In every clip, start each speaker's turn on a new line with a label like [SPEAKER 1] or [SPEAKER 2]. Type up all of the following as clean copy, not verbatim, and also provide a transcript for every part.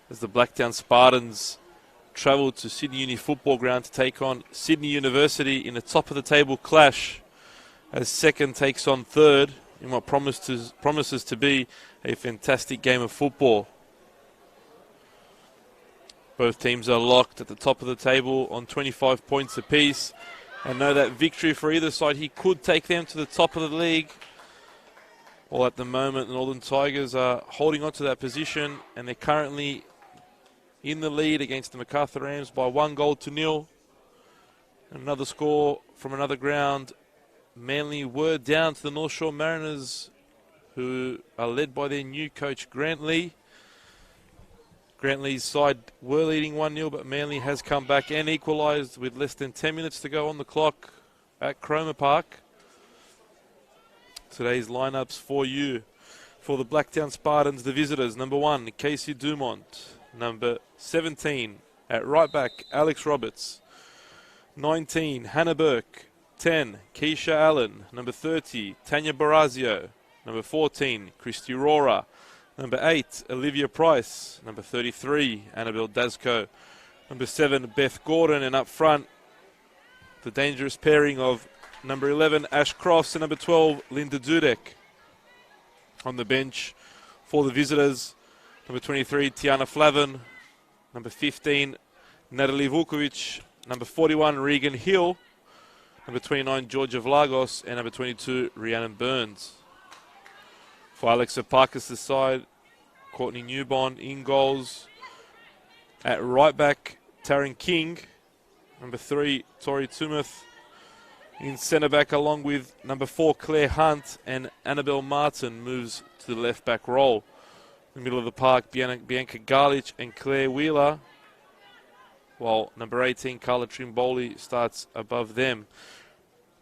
[SPEAKER 1] as the Blacktown Spartans travel to Sydney Uni Football Ground to take on Sydney University in a top-of-the-table clash, as second takes on third in what promises to be a fantastic game of football. Both teams are locked at the top of the table on 25 points apiece, and know that victory for either side, he could take them to the top of the league. Well, at the moment, the Northern Tigers are holding on to that position, and they're currently in the lead against the Macarthur Rams by 1-0. Another score from another ground. Manly were down to the North Shore Mariners, who are led by their new coach, Grant Lee. Grant Lee's side were leading 1-0, but Manly has come back and equalised with less than 10 minutes to go on the clock at Cromer Park. Today's lineups for you. For the Blacktown Spartans, the visitors, number 1, Casey Dumont. Number 17, at right back, Alex Roberts. 19, Hannah Burke. 10, Keisha Allen. Number 30, Tanya Barazio. Number 14, Christy Rora. Number 8, Olivia Price. Number 33, Annabelle Dasco. Number 7, Beth Gordon. And up front, the dangerous pairing of number 11, Ash Cross, and number 12, Linda Dudek. On the bench for the visitors, number 23, Tiana Flavin. Number 15, Natalie Vukovic. Number 41, Regan Hill. Number 29, Georgia Vlagos. And number 22, Rhiannon Burns. For Alexa Parkus' side, Courtney Newbond in goals. At right back, Taryn King. Number 3, Tori Tumeth. In centre back, along with number 4, Claire Hunt, and Annabelle Martin moves to the left back role. In the middle of the park, Bianca Garlich and Claire Wheeler, while number 18, Carla Trimboli, starts above them.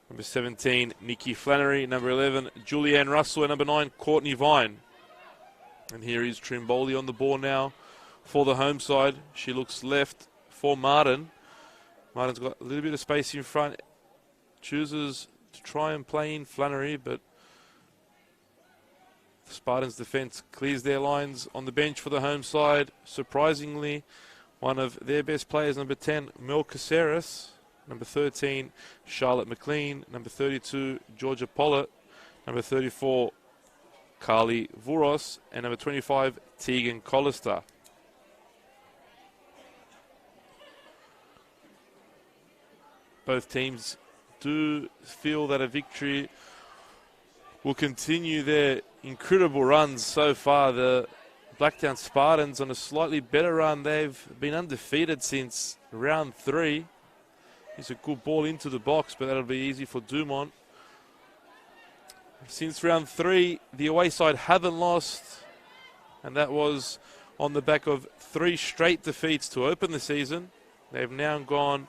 [SPEAKER 1] Number 17, Nikki Flannery. Number 11, Julianne Russell. And number 9, Courtney Vine. And here is Trimboli on the ball now for the home side. She looks left for Martin. Martin's got a little bit of space in front. Chooses to try and play in Flannery, but the Spartans' defence clears their lines on the bench for the home side. Surprisingly, one of their best players, number 10, Mel Caceres. Number 13, Charlotte McLean. Number 32, Georgia Pollett. Number 34, Carly Vuros. And number 25, Tegan Collister. Both teams do feel that a victory will continue their incredible runs so far. The Blacktown Spartans on a slightly better run. They've been undefeated since round 3. It's a good ball into the box, but that'll be easy for Dumont. Since round 3, the away side haven't lost, and that was on the back of 3 straight defeats to open the season. They've now gone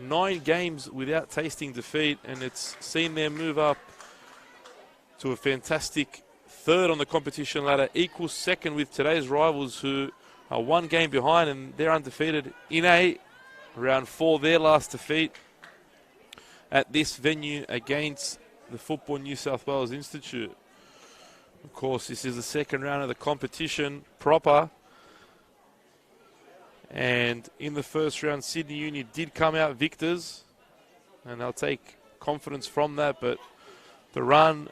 [SPEAKER 1] 9 games without tasting defeat, and it's seen them move up to a fantastic third on the competition ladder, equal second with today's rivals, who are 1 game behind, and they're undefeated in A. Round 4, their last defeat at this venue against the Football New South Wales Institute. Of course, this is the second round of the competition proper. And in the first round, Sydney Uni did come out victors, and they'll take confidence from that. But the run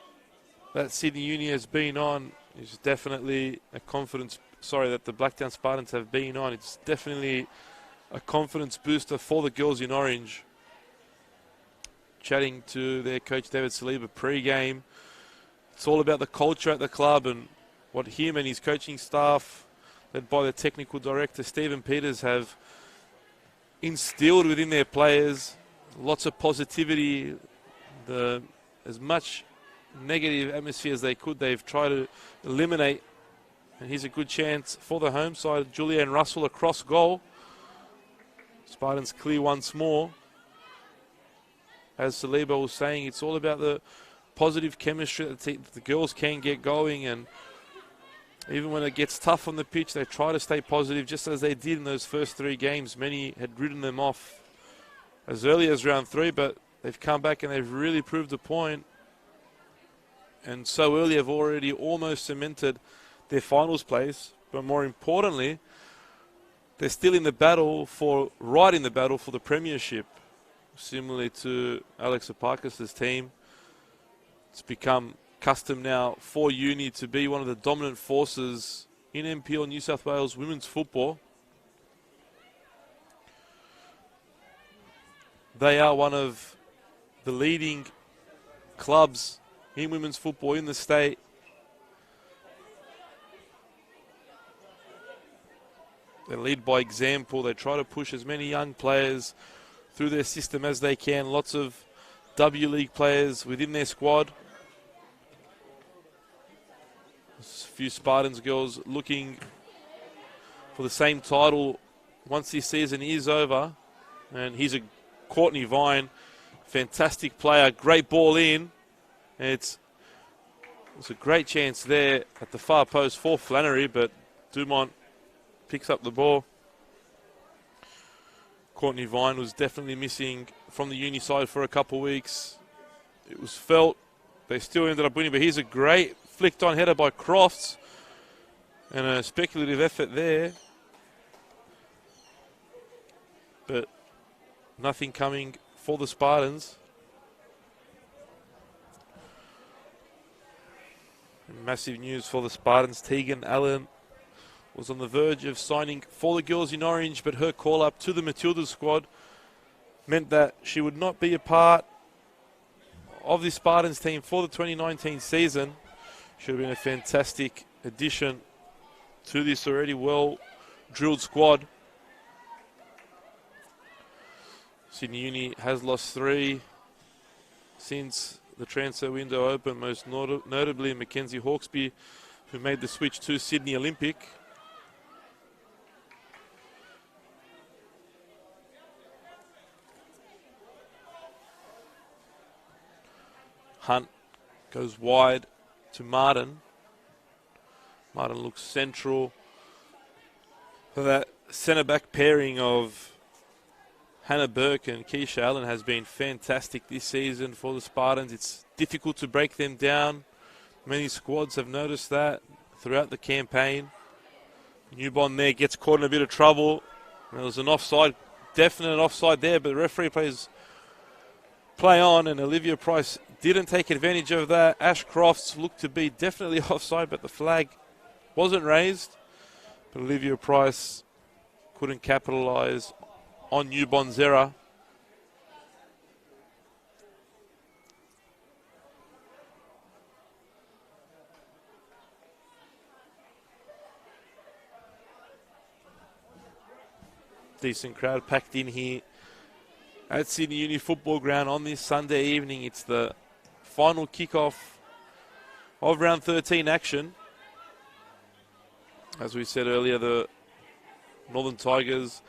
[SPEAKER 1] that Sydney Uni has been on is definitely a confidence, that the Blacktown Spartans have been on. It's definitely a confidence booster for the girls in orange. Chatting to their coach, David Saliba, pre-game. It's all about the culture at the club and what him and his coaching staff, led by the technical director, Stephen Peters, have instilled within their players. Lots of positivity, as much negative atmosphere as they could, they've tried to eliminate. And here's a good chance for the home side. Julianne Russell across goal. Spartans clear once more. As Saliba was saying, it's all about the positive chemistry that the girls can get going, and even when it gets tough on the pitch, they try to stay positive, just as they did in those first 3 games. Many had ridden them off as early as round 3, but they've come back and they've really proved a point. And so early have already almost cemented their finals place. but more importantly, they're still in the battle right in the battle for the premiership. Similarly to Alex Apakis' team, it's become custom now for Uni to be one of the dominant forces in NPL New South Wales women's football. They are one of the leading clubs in women's football in the state. They lead by example. They try to push as many young players through their system as they can. Lots of W League players within their squad. A few Spartans girls looking for the same title once this season is over. And here's a Courtney Vine, fantastic player, great ball in. It's a great chance there at the far post for Flannery, but Dumont picks up the ball. Courtney Vine was definitely missing from the Uni side for a couple of weeks. It was felt. They still ended up winning, but here's a great flicked on header by Crofts. And a speculative effort there. But nothing coming for the Spartans. And massive news for the Spartans. Tegan Allen was on the verge of signing for the girls in orange, but her call-up to the Matildas squad meant that she would not be a part of the Spartans team for the 2019 season. Should have been a fantastic addition to this already well-drilled squad. Sydney Uni has lost 3 since the transfer window opened, most notably Mackenzie Hawkesby, who made the switch to Sydney Olympic. Hunt goes wide to Martin. Martin looks central for that centre-back pairing of Hannah Burke and Keisha Allen has been fantastic this season for the Spartans. It's difficult to break them down. Many squads have noticed that throughout the campaign. Newbond there gets caught in a bit of trouble. There was an offside, definite offside there, but the referee plays play on, and Olivia Price didn't take advantage of that. Ash Crofts looked to be definitely offside, but the flag wasn't raised. But Olivia Price couldn't capitalise on Newbond's error. Decent crowd packed in here at Sydney Uni Football Ground on this Sunday evening. It's the final kickoff of round 13 action. As we said earlier, the Northern Tigers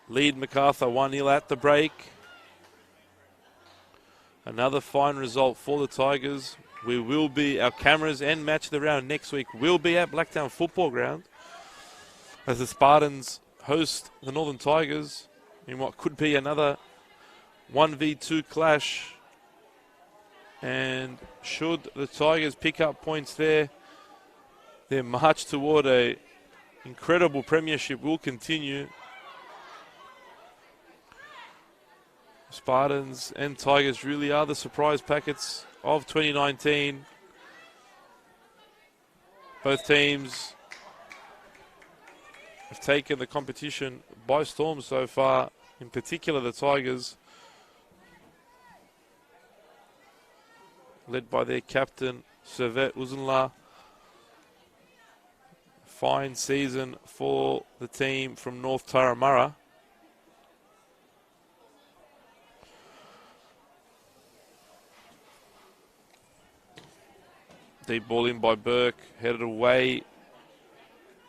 [SPEAKER 1] lead MacArthur 1-0 at the break. Another fine result for the Tigers. Our cameras and match of the round next week will be at Blacktown Football Ground as the Spartans host the Northern Tigers in what could be another 1v2 clash. And should the Tigers pick up points there, their march toward a incredible premiership will continue. Spartans and Tigers really are the surprise packets of 2019. Both teams have taken the competition by storm so far, in particular the Tigers, led by their captain, Servette Uzenla. Fine season for the team from North Turramurra. Deep ball in by Burke, headed away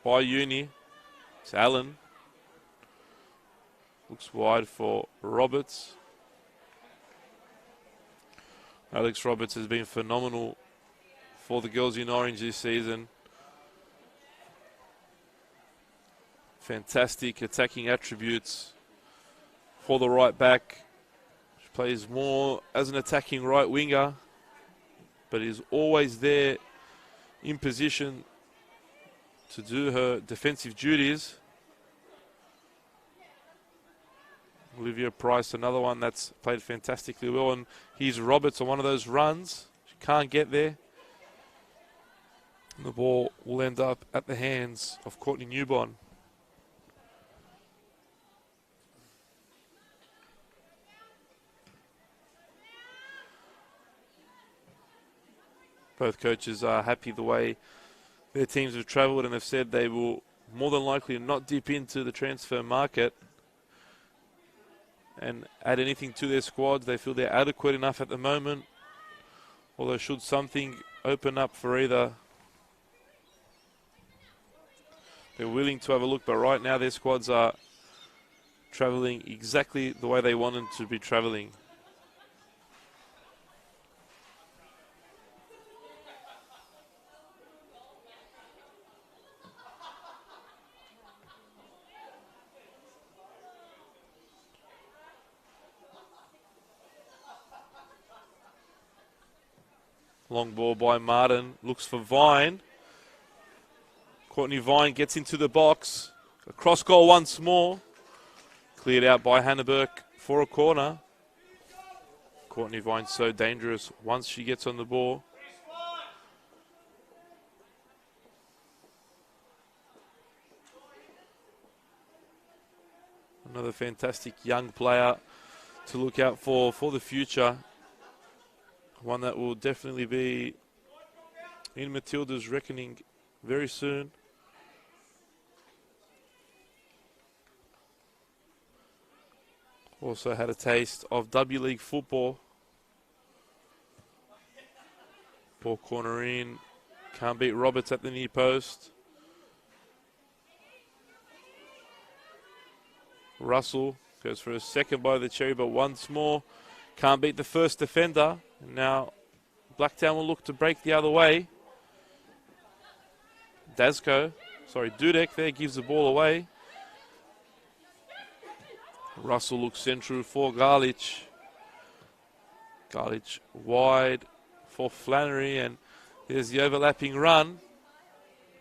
[SPEAKER 1] by Uni. It's Allen. Looks wide for Roberts. Alex Roberts has been phenomenal for the girls in orange this season. Fantastic attacking attributes for the right back. She plays more as an attacking right winger, but is always there in position to do her defensive duties. Olivia Price, another one that's played fantastically well, and here's Roberts on one of those runs. She can't get there. And the ball will end up at the hands of Courtney Newbon. Both coaches are happy the way their teams have travelled, and have said they will more than likely not dip into the transfer market and add anything to their squads. They feel they're adequate enough at the moment, although should something open up for either, they're willing to have a look. But right now their squads are travelling exactly the way they want them to be travelling. Long ball by Martin, looks for Vine. Courtney Vine gets into the box. A cross goal once more. Cleared out by Hannah Burke for a corner. Courtney Vine's so dangerous once she gets on the ball. Another fantastic young player to look out for the future. One that will definitely be in Matilda's reckoning very soon. Also had a taste of W League football. Ball corner in. Can't beat Roberts at the near post. Russell goes for a second by the cherry, but once more can't beat the first defender. And now Blacktown will look to break the other way. Dudek there gives the ball away. Russell looks central for Garlich. Garlich wide for Flannery, and there's the overlapping run.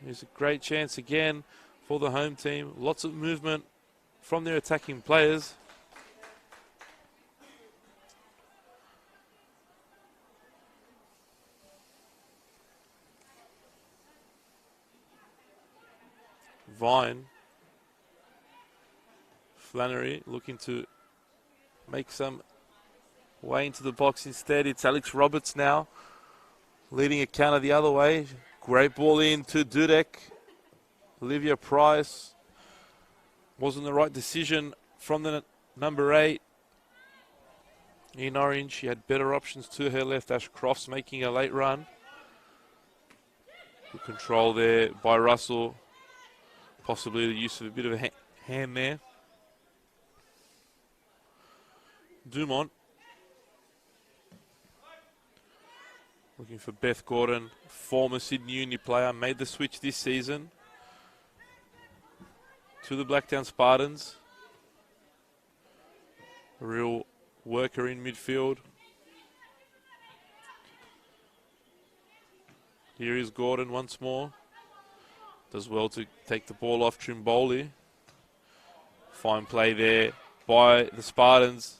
[SPEAKER 1] Here's a great chance again for the home team. Lots of movement from their attacking players. Vine. Flannery looking to make some way into the box instead. It's Alex Roberts now leading a counter the other way. Great ball in to Dudek. Olivia Price. Wasn't the right decision from the number 8. In orange, she had better options to her left. Ash Crofts making a late run. Good control there by Russell. Possibly the use of a bit of a hand there. Dumont. Looking for Beth Gordon, former Sydney Uni player, made the switch this season to the Blacktown Spartans. A real worker in midfield. Here is Gordon once more. Does well to take the ball off Trimboli. Fine play there by the Spartans.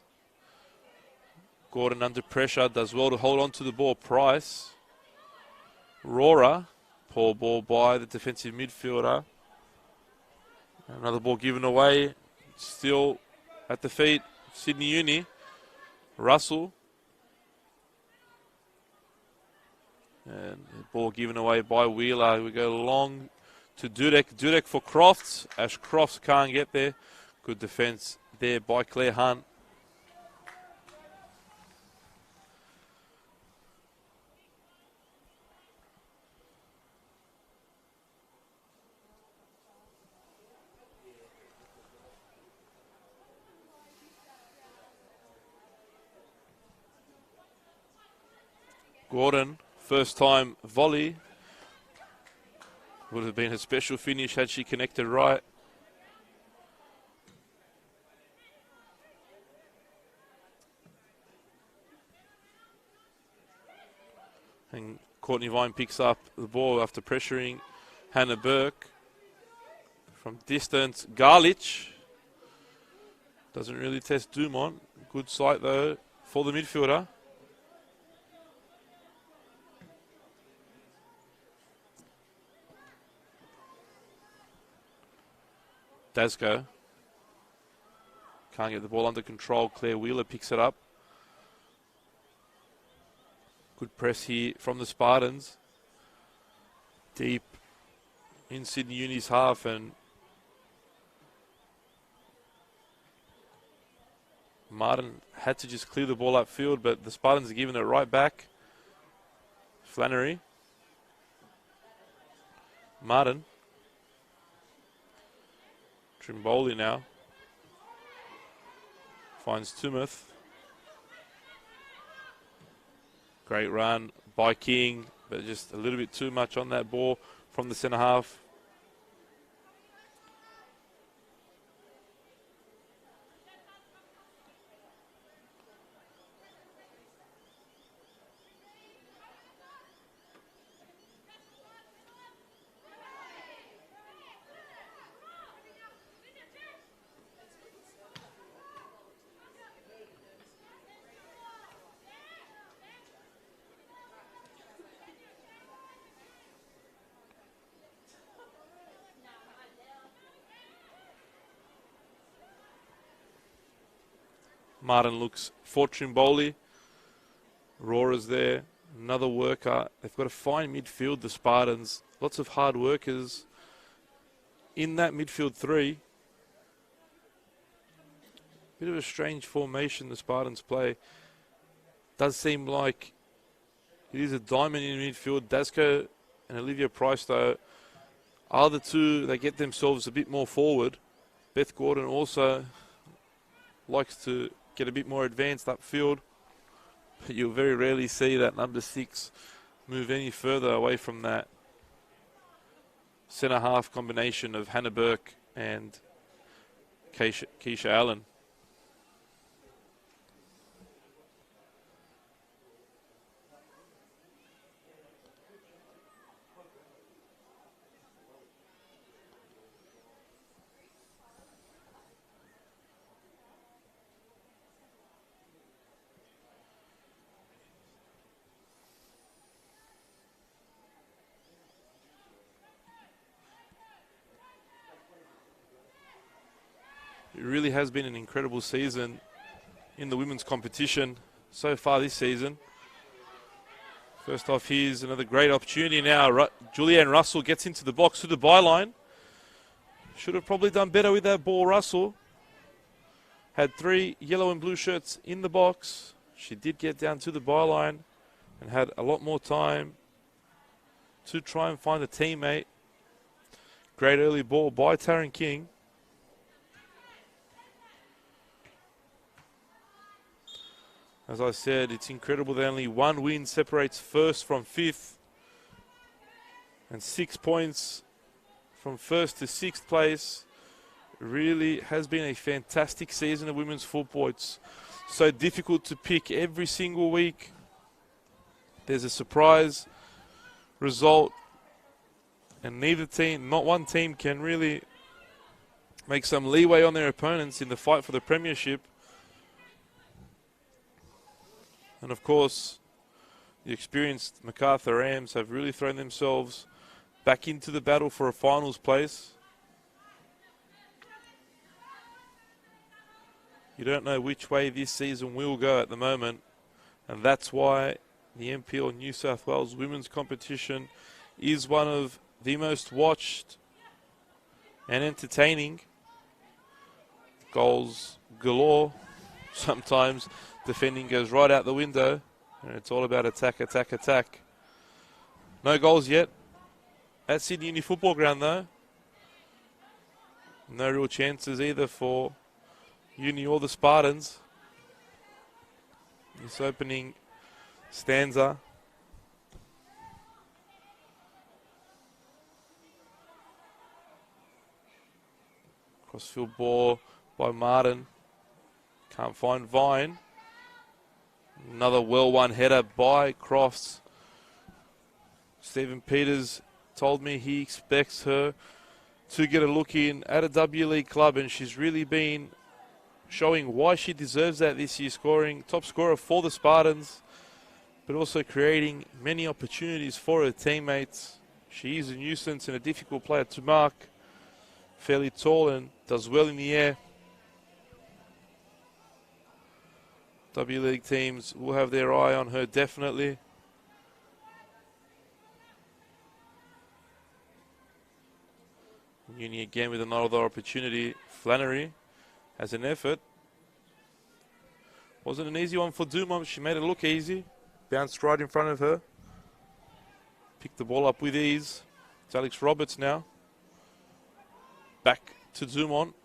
[SPEAKER 1] Gordon under pressure, does well to hold on to the ball. Price. Rora. Poor ball by the defensive midfielder. Another ball given away. Still at the feet. Sydney Uni. Russell. And the ball given away by Wheeler. We go long to Dudek. Dudek for Crofts. Ash Crofts can't get there. Good defence there by Claire Hunt. Gordon, first time volley. Would have been a special finish had she connected right. And Courtney Vine picks up the ball after pressuring Hannah Burke. From distance, Garlich. Doesn't really test Dumont. Good sight, though, for the midfielder. Dasko. Can't get the ball under control. Claire Wheeler picks it up. Good press here from the Spartans. Deep in Sydney Uni's half, and Martin had to just clear the ball upfield, but the Spartans are giving it right back. Flannery. Martin. Trimboli now. Finds Tumeth. Great run by King, but just a little bit too much on that ball from the centre half. Martin looks for Trimboli. Rora's there. Another worker. They've got a fine midfield, the Spartans. Lots of hard workers in that midfield three. Bit of a strange formation the Spartans play. Does seem like it is a diamond in midfield. Dasko and Olivia Price, though, are the two that get themselves a bit more forward. Beth Gordon also likes to get a bit more advanced upfield, but you'll very rarely see that number 6 move any further away from that centre half combination of Hannah Burke and Keisha Allen. It really has been an incredible season in the women's competition so far this season. First off, here's another great opportunity now. Julianne Russell gets into the box to the byline. Should have probably done better with that ball, Russell. Had 3 yellow and blue shirts in the box. She did get down to the byline and had a lot more time to try and find a teammate. Great early ball by Taryn King. As I said, it's incredible that only 1 win separates first from 5th, and 6 points from 1st to 6th place. Really has been a fantastic season of women's football. It's so difficult to pick every single week. There's a surprise result, and not one team can really make some leeway on their opponents in the fight for the premiership. And of course, the experienced MacArthur Rams have really thrown themselves back into the battle for a finals place. You don't know which way this season will go at the moment, and that's why the NPL New South Wales women's competition is one of the most watched and entertaining. Goals galore. Sometimes defending goes right out the window, and it's all about attack, attack, attack. No goals yet at Sydney Uni Football Ground, though. No real chances either for Uni or the Spartans. This opening stanza. Crossfield ball by Martin. Can't find Vine. Another well-won header by Crofts. Stephen Peters told me he expects her to get a look in at a W League club, and she's really been showing why she deserves that this year, scoring top scorer for the Spartans, but also creating many opportunities for her teammates. She is a nuisance and a difficult player to mark. Fairly tall and does well in the air. W League teams will have their eye on her definitely. Uni again with another opportunity. Flannery has an effort. Wasn't an easy one for Dumont. She made it look easy. Bounced right in front of her. Picked the ball up with ease. It's Alex Roberts now. Back to Dumont.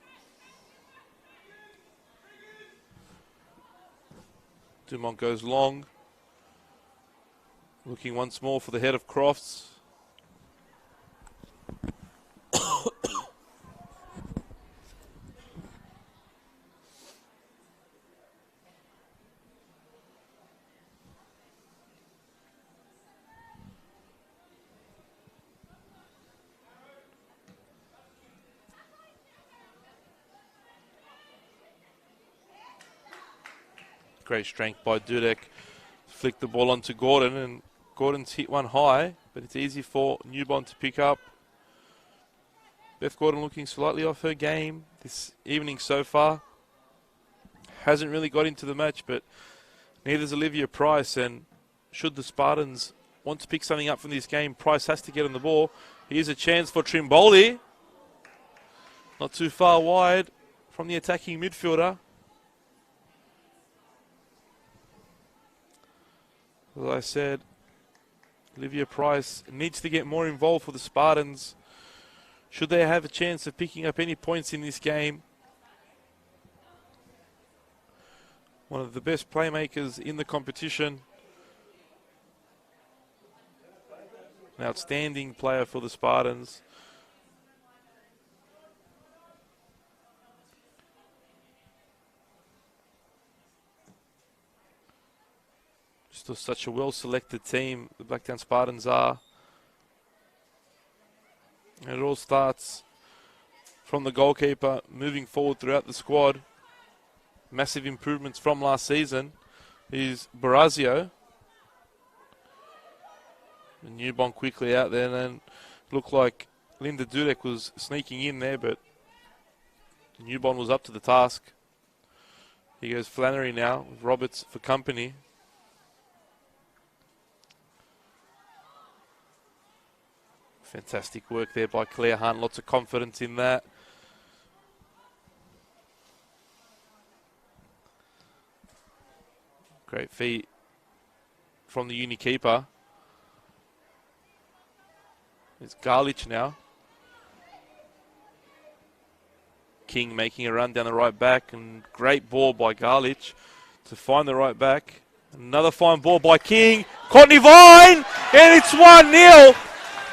[SPEAKER 1] Dumont goes long. Looking once more for the head of Crofts. Great strength by Dudek. Flicked the ball onto Gordon, and Gordon's hit one high, but it's easy for Newbond to pick up. Beth Gordon looking slightly off her game this evening so far. Hasn't really got into the match, but neither's Olivia Price, and should the Spartans want to pick something up from this game, Price has to get on the ball. Here's a chance for Trimboli. Not too far wide from the attacking midfielder. As I said, Olivia Price needs to get more involved for the Spartans should they have a chance of picking up any points in this game. One of the best playmakers in the competition. An outstanding player for the Spartans. Still such a well-selected team, the Blacktown Spartans are. And it all starts from the goalkeeper, moving forward throughout the squad. Massive improvements from last season is Barazio. And Newbon quickly out there, and then looked like Linda Dudek was sneaking in there, but Newbon was up to the task. Here goes Flannery now, with Roberts for company. Fantastic work there by Claire Hunt. Lots of confidence in that. Great feet from the uni keeper. It's Garlich now. King making a run down the right back, and great ball by Garlich to find the right back. Another fine ball by King. Courtney Vine, and it's 1-0.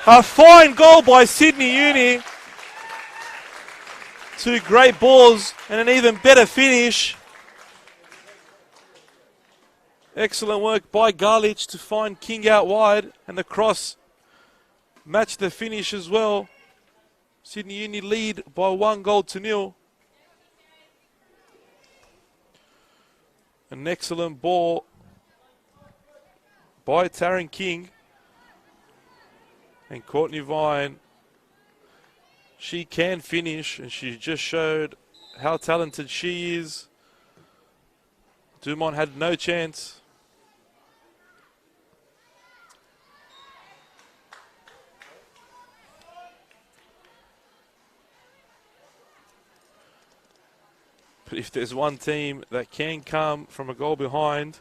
[SPEAKER 1] A fine goal by Sydney Uni. Two great balls and an even better finish. Excellent work by Garlich to find King out wide, and the cross matched the finish as well. Sydney Uni lead by 1-0. An excellent ball by Taryn King. And Courtney Vine, she can finish, and she just showed how talented she is. Dumont had no chance. But if there's one team that can come from a goal behind,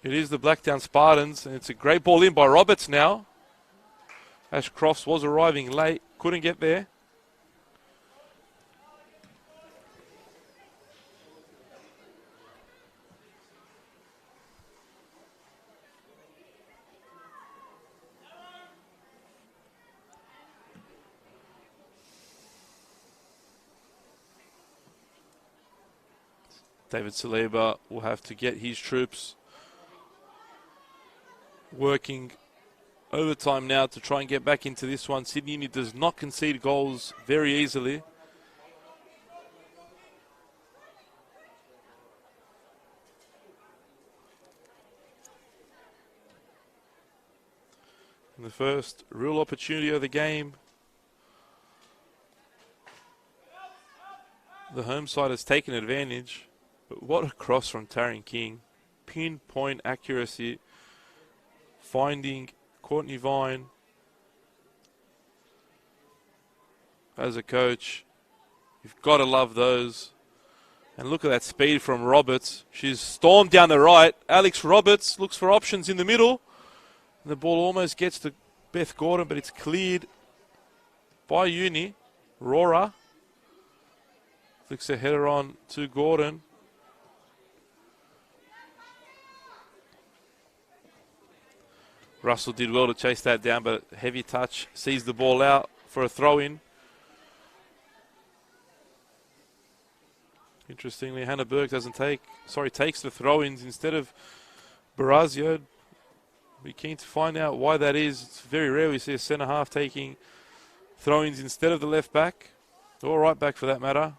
[SPEAKER 1] it is the Blacktown Spartans, and it's a great ball in by Roberts now. Ash Crofts was arriving late, couldn't get there. David Saliba will have to get his troops working Overtime now to try and get back into this one. Sydney Uni does not concede goals very easily. And the first real opportunity of the game. The home side has taken advantage, but what a cross from Taryn King. Pinpoint accuracy, finding Courtney Vine. As a coach, you've got to love those. And look at that speed from Roberts. She's stormed down the right. Alex Roberts looks for options in the middle. And the ball almost gets to Beth Gordon, but it's cleared by Uni. Rora flicks a header on to Gordon. Russell did well to chase that down, but heavy touch sees the ball out for a throw-in. Interestingly, Hannah Burke takes the throw-ins instead of Barazio. Be keen to find out why that is. It's very rare we see a centre half taking throw-ins instead of the left back, or right back for that matter.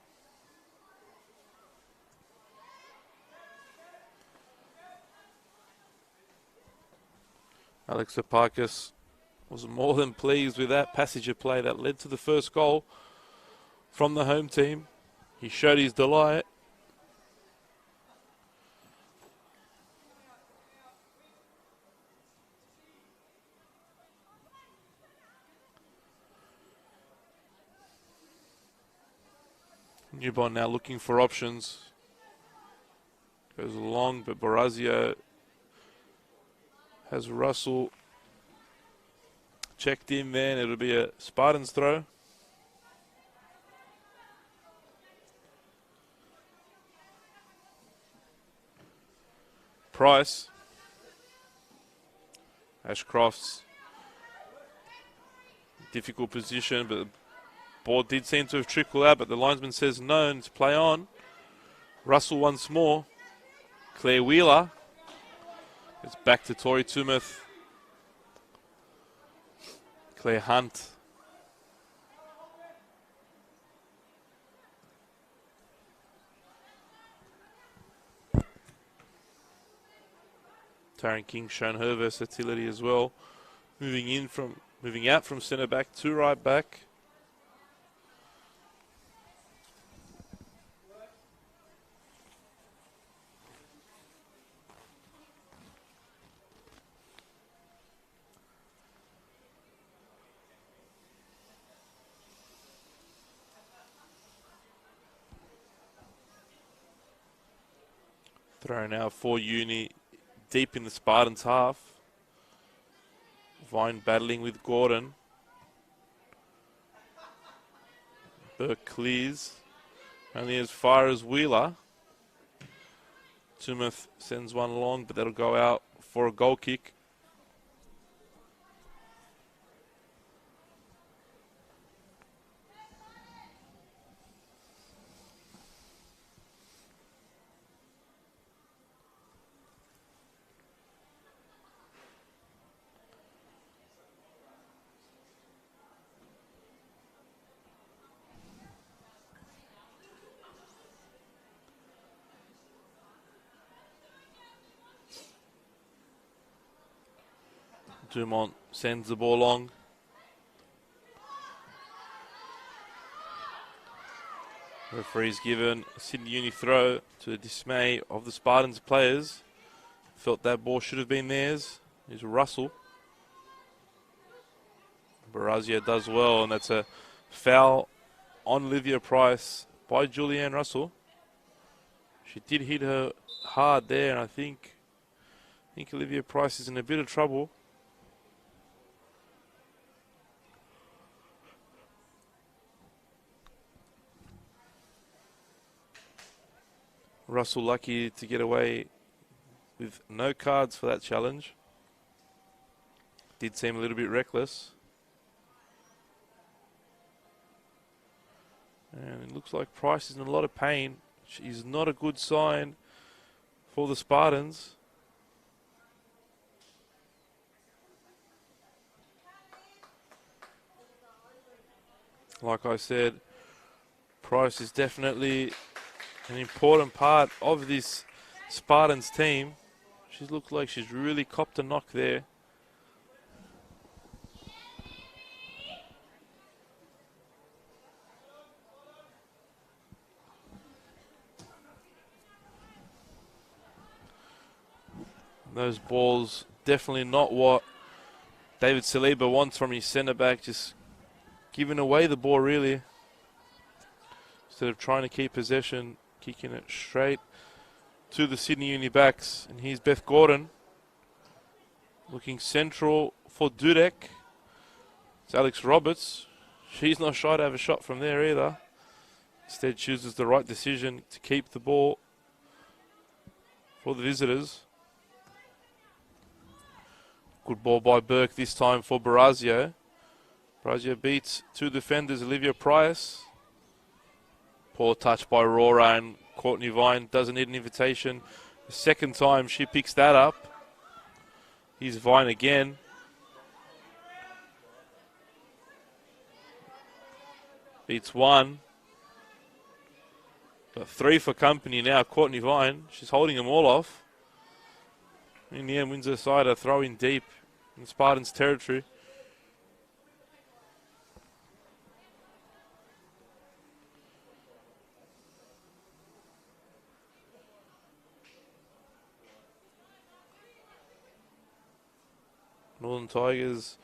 [SPEAKER 1] Alex Aparkas was more than pleased with that passage of play that led to the first goal from the home team. He showed his delight. Newbon now looking for options. Goes along, but Barazio has Russell checked in there, and it'll be a Spartans throw. Price. Ashcroft's difficult position, but the ball did seem to have trickled out, but the linesman says no, and it's play on. Russell once more. Claire Wheeler. It's back to Tori Tumeth. Claire Hunt. Taryn King shown her versatility as well. Moving out from centre back to right back. Throw now for Uni, deep in the Spartans half. Vine battling with Gordon. Burke clears, only as far as Wheeler. Tumeth sends one long, but that'll go out for a goal kick. Dumont sends the ball long. Referee's given a Sydney Uni throw to the dismay of the Spartans players. Felt that ball should have been theirs. Here's Russell. Barazio does well, and that's a foul on Olivia Price by Julianne Russell. She did hit her hard there, and I think Olivia Price is in a bit of trouble. Russell lucky to get away with no cards for that challenge. Did seem a little bit reckless. And it looks like Price is in a lot of pain, which is not a good sign for the Spartans. Like I said, Price is definitely an important part of this Spartans team. She looks like she's really copped a knock there. Those balls definitely not what David Saliba wants from his centre back, just giving away the ball really. Instead of trying to keep possession, kicking it straight to the Sydney Uni backs. And here's Beth Gordon looking central for Dudek. It's Alex Roberts. She's not shy to have a shot from there either. Instead chooses the right decision to keep the ball for the visitors. Good ball by Burke this time for Barazio. Barazio beats two defenders, Olivia Price. Poor touch by Rora, and Courtney Vine doesn't need an invitation. The second time she picks that up. Here's Vine again. Beats one. Got three for company now, Courtney Vine. She's holding them all off. In the end, wins her side a throw in deep in Spartans territory. Northern Tigers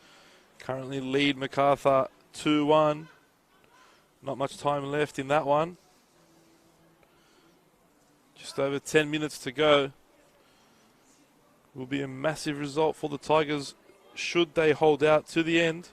[SPEAKER 1] currently lead MacArthur 2-1. Not much time left in that one. Just over 10 minutes to go. Will be a massive result for the Tigers should they hold out to the end.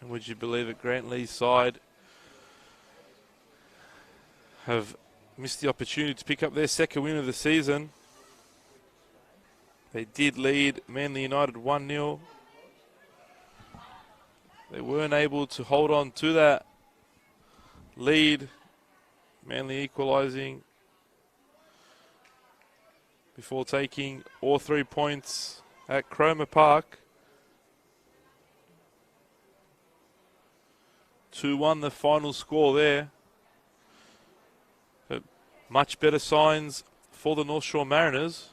[SPEAKER 1] And would you believe it, Grant Lee's side have missed the opportunity to pick up their second win of the season. They did lead Manly United 1-0. They weren't able to hold on to that lead. Manly equalising before taking all 3 points at Cromer Park. 2-1 the final score there. But much better signs for the North Shore Mariners.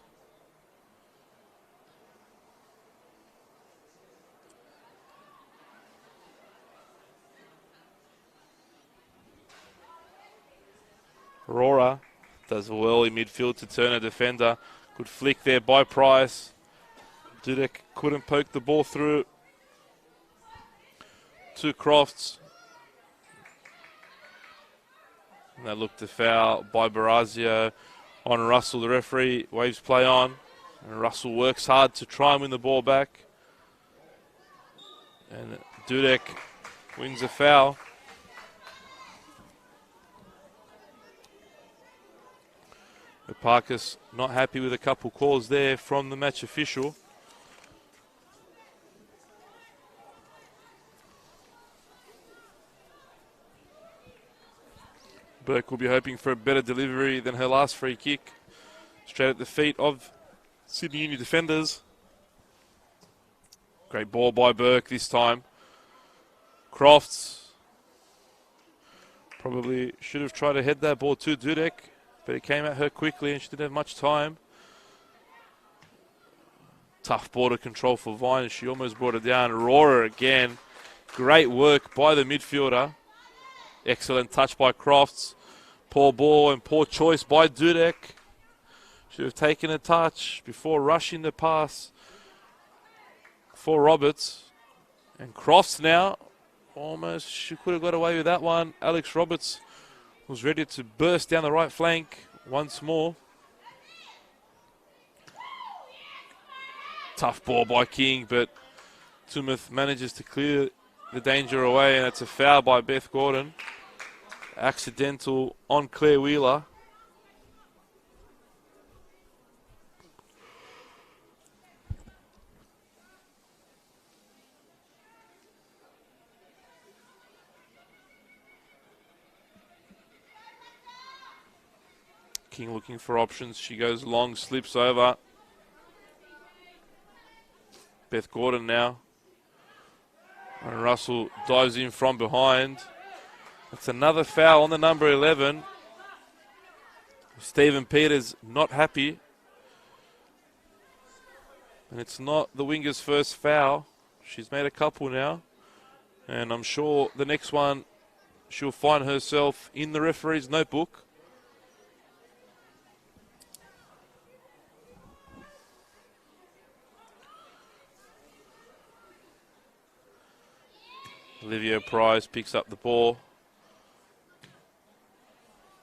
[SPEAKER 1] Aurora does well in midfield to turn a defender. Good flick there by Price. Dudek couldn't poke the ball through to Crofts. And that looked a foul by Barazio on Russell. The referee waves play on. And Russell works hard to try and win the ball back. And Dudek wins a foul. Parkus not happy with a couple calls there from the match official. Burke will be hoping for a better delivery than her last free kick. Straight at the feet of Sydney Uni defenders. Great ball by Burke this time. Crofts probably should have tried to head that ball to Dudek, but it came at her quickly and she didn't have much time. Tough ball to control for Vine and she almost brought it down. Aurora again. Great work by the midfielder. Excellent touch by Crofts. Poor ball and poor choice by Dudek. Should have taken a touch before rushing the pass for Roberts. And Crofts now, almost, she could have got away with that one. Alex Roberts was ready to burst down the right flank once more. Tough ball by King, but Tumith manages to clear the danger away, and it's a foul by Beth Gordon. Accidental on Claire Wheeler. King looking for options. She goes long, slips over. Beth Gordon now. And Russell dives in from behind. It's another foul on the number 11. Stephen Peters not happy. And it's not the winger's first foul. She's made a couple now. And I'm sure the next one she'll find herself in the referee's notebook. Olivia Price picks up the ball.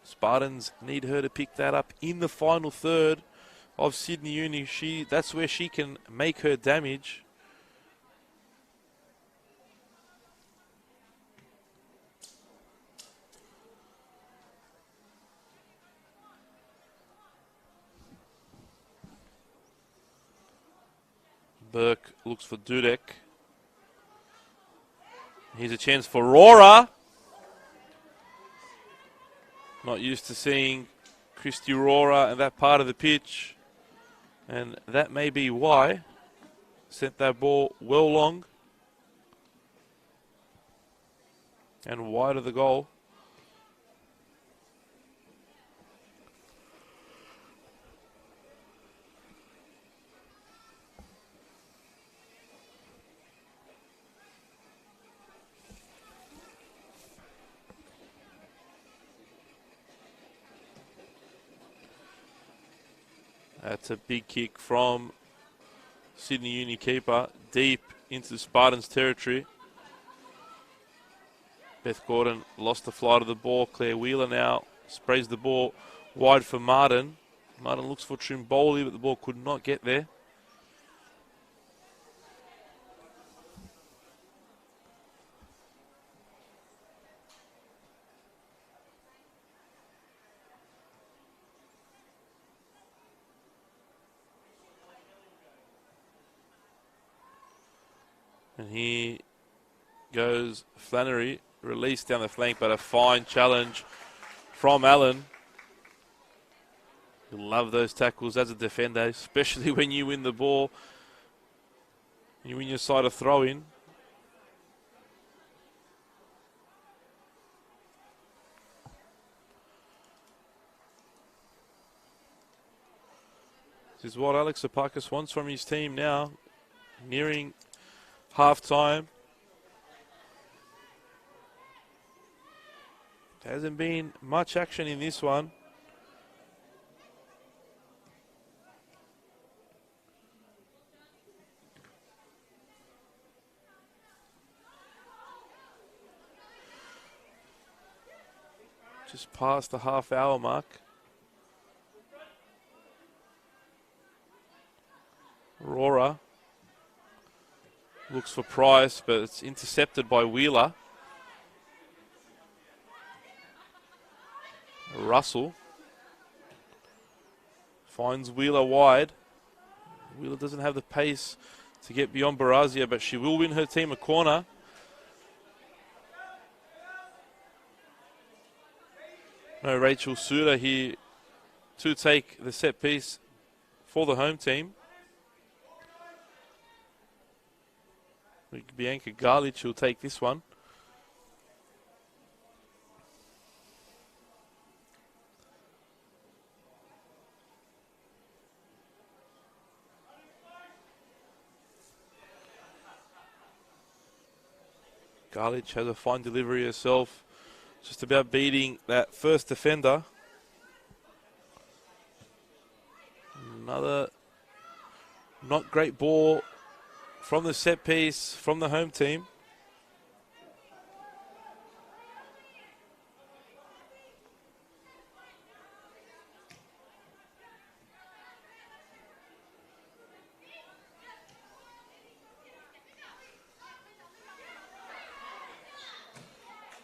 [SPEAKER 1] Spartans need her to pick that up in the final third of Sydney Uni. That's where she can make her damage. Burke looks for Dudek. Here's a chance for Rora. Not used to seeing Christy Rora in that part of the pitch. And that may be why. Sent that ball well long. And wide of the goal. That's a big kick from Sydney Uni keeper deep into Spartans territory. Beth Gordon lost the flight of the ball. Claire Wheeler now sprays the ball wide for Martin. Martin looks for Trimboli, but the ball could not get there. And here goes Flannery, released down the flank, but a fine challenge from Allen. You love those tackles as a defender, especially when you win the ball. You win your side of throw-in. This is what Alex Apakis wants from his team now, nearing half-time. There hasn't been much action in this one. Just past the half-hour mark. Aurora looks for Price, but it's intercepted by Wheeler. Russell finds Wheeler wide. Wheeler doesn't have the pace to get beyond Barazia, but she will win her team a corner. No Rachel Suter here to take the set piece for the home team. Bianca Garlich will take this one. Garlich has a fine delivery herself. Just about beating that first defender. Another not great ball from the set piece from the home team.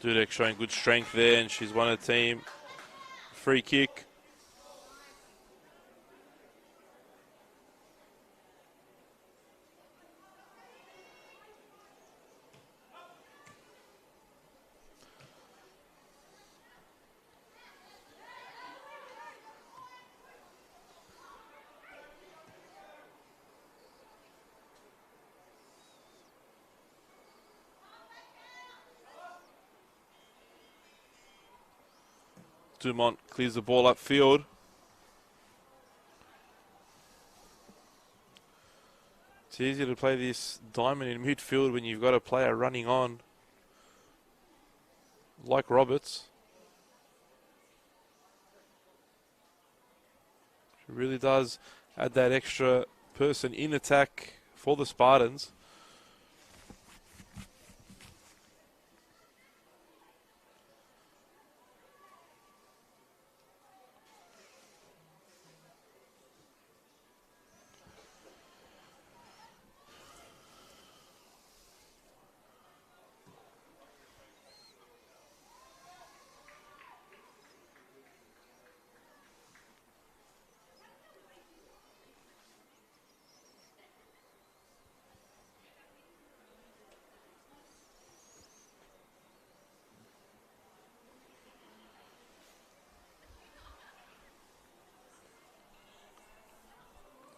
[SPEAKER 1] Dudek showing good strength there, and she's won a team. Free kick. Dumont clears the ball upfield. It's easier to play this diamond in midfield when you've got a player running on, like Roberts. She really does add that extra person in attack for the Spartans.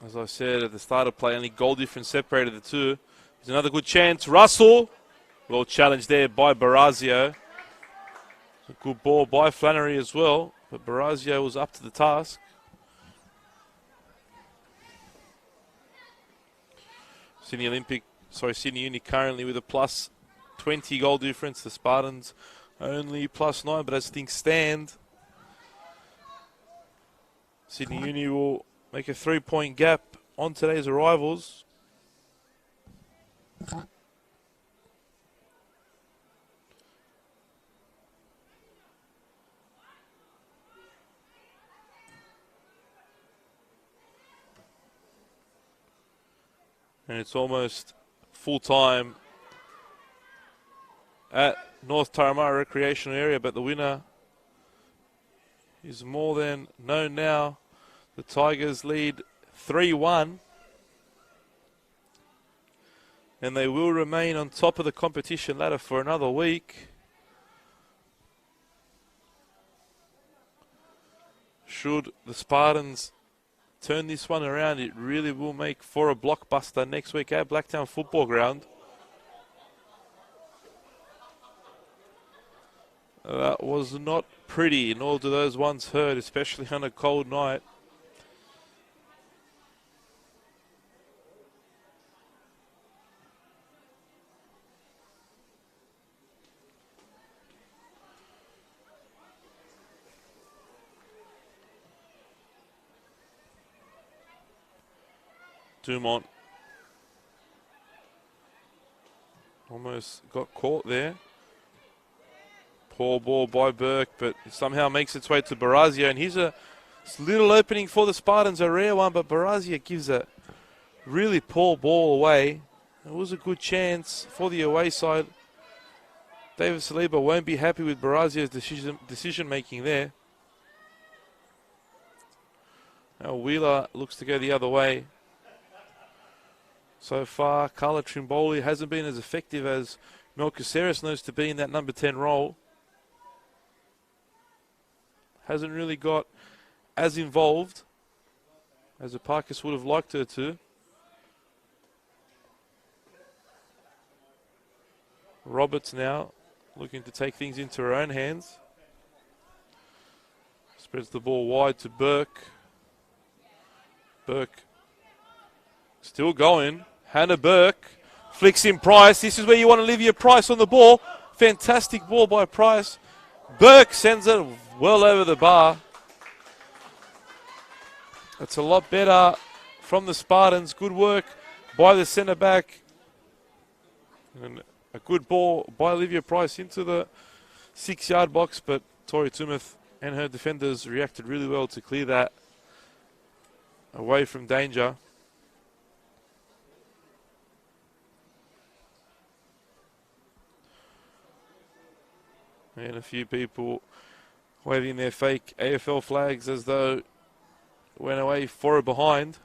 [SPEAKER 1] As I said at the start of play, only goal difference separated the two. There's another good chance. Russell. Well challenged there by Barazio. A good ball by Flannery as well, but Barazio was up to the task. Sydney Uni currently with a plus 20 goal difference. The Spartans only plus 9, but as things stand, Sydney Uni will make a 3-point gap on today's arrivals. And it's almost full time at North Taramara Recreational Area, but the winner is more than known now. The Tigers lead 3-1, and they will remain on top of the competition ladder for another week. Should the Spartans turn this one around, it really will make for a blockbuster next week at Blacktown Football Ground. That was not pretty, nor do those ones hurt, especially on a cold night. Dumont almost got caught there. Poor ball by Burke, but it somehow makes its way to Barazio. And here's a little opening for the Spartans, a rare one, but Barazio gives a really poor ball away. It was a good chance for the away side. David Saliba won't be happy with Barazio's decision making there. Now Wheeler looks to go the other way. So far, Carla Trimboli hasn't been as effective as Melchiseris knows to be in that number 10 role. Hasn't really got as involved as Epakis would have liked her to. Roberts now looking to take things into her own hands. Spreads the ball wide to Burke. Burke still going. Hannah Burke flicks in Price. This is where you want Olivia Price on the ball. Fantastic ball by Price. Burke sends it well over the bar. That's a lot better from the Spartans. Good work by the centre back. And a good ball by Olivia Price into the 6-yard box, but Tori Tumeth and her defenders reacted really well to clear that away from danger. And a few people waving their fake AFL flags as though it went away 4 behind.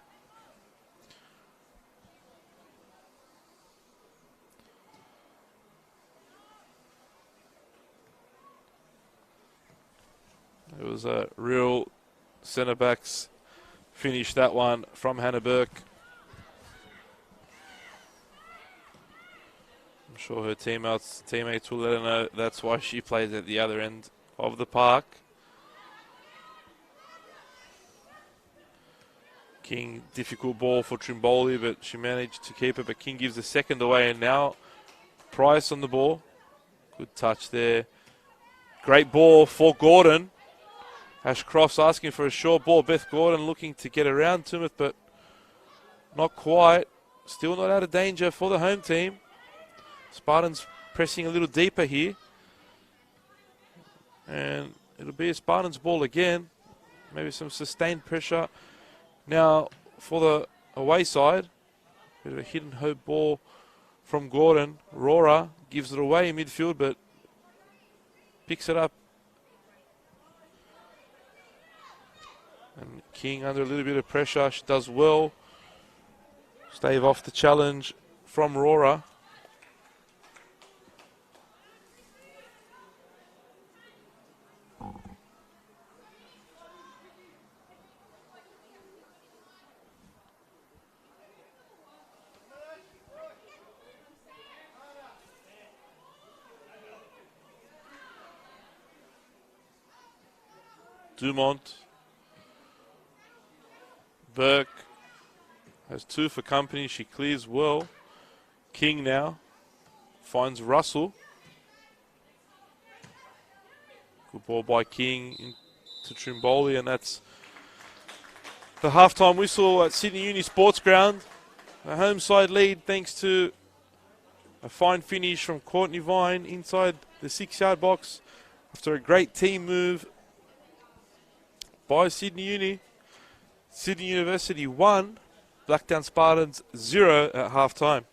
[SPEAKER 1] It was a real centre-backs finish, that one, from Hannah Burke. I'm sure her teammates will let her know that's why she plays at the other end of the park. King, difficult ball for Trimboli, but she managed to keep it. But King gives the second away, and now Price on the ball. Good touch there. Great ball for Gordon. Ashcroft's asking for a short ball. Beth Gordon looking to get around Timoth, but not quite. Still not out of danger for the home team. Spartans pressing a little deeper here. And it'll be a Spartans ball again. Maybe some sustained pressure. Now for the away side. Bit of a hidden hope ball from Gordon. Rora gives it away in midfield, but picks it up. And King under a little bit of pressure. She does well. Stave off the challenge from Rora. Dumont. Burke has 2 for company. She clears well. King now finds Russell. Good ball by King into Trimboli, and that's the halftime whistle at Sydney Uni Sports Ground. A home side lead thanks to a fine finish from Courtney Vine inside the 6-yard box after a great team move by Sydney Uni. Sydney University 1, Blacktown Spartans 0 at halftime.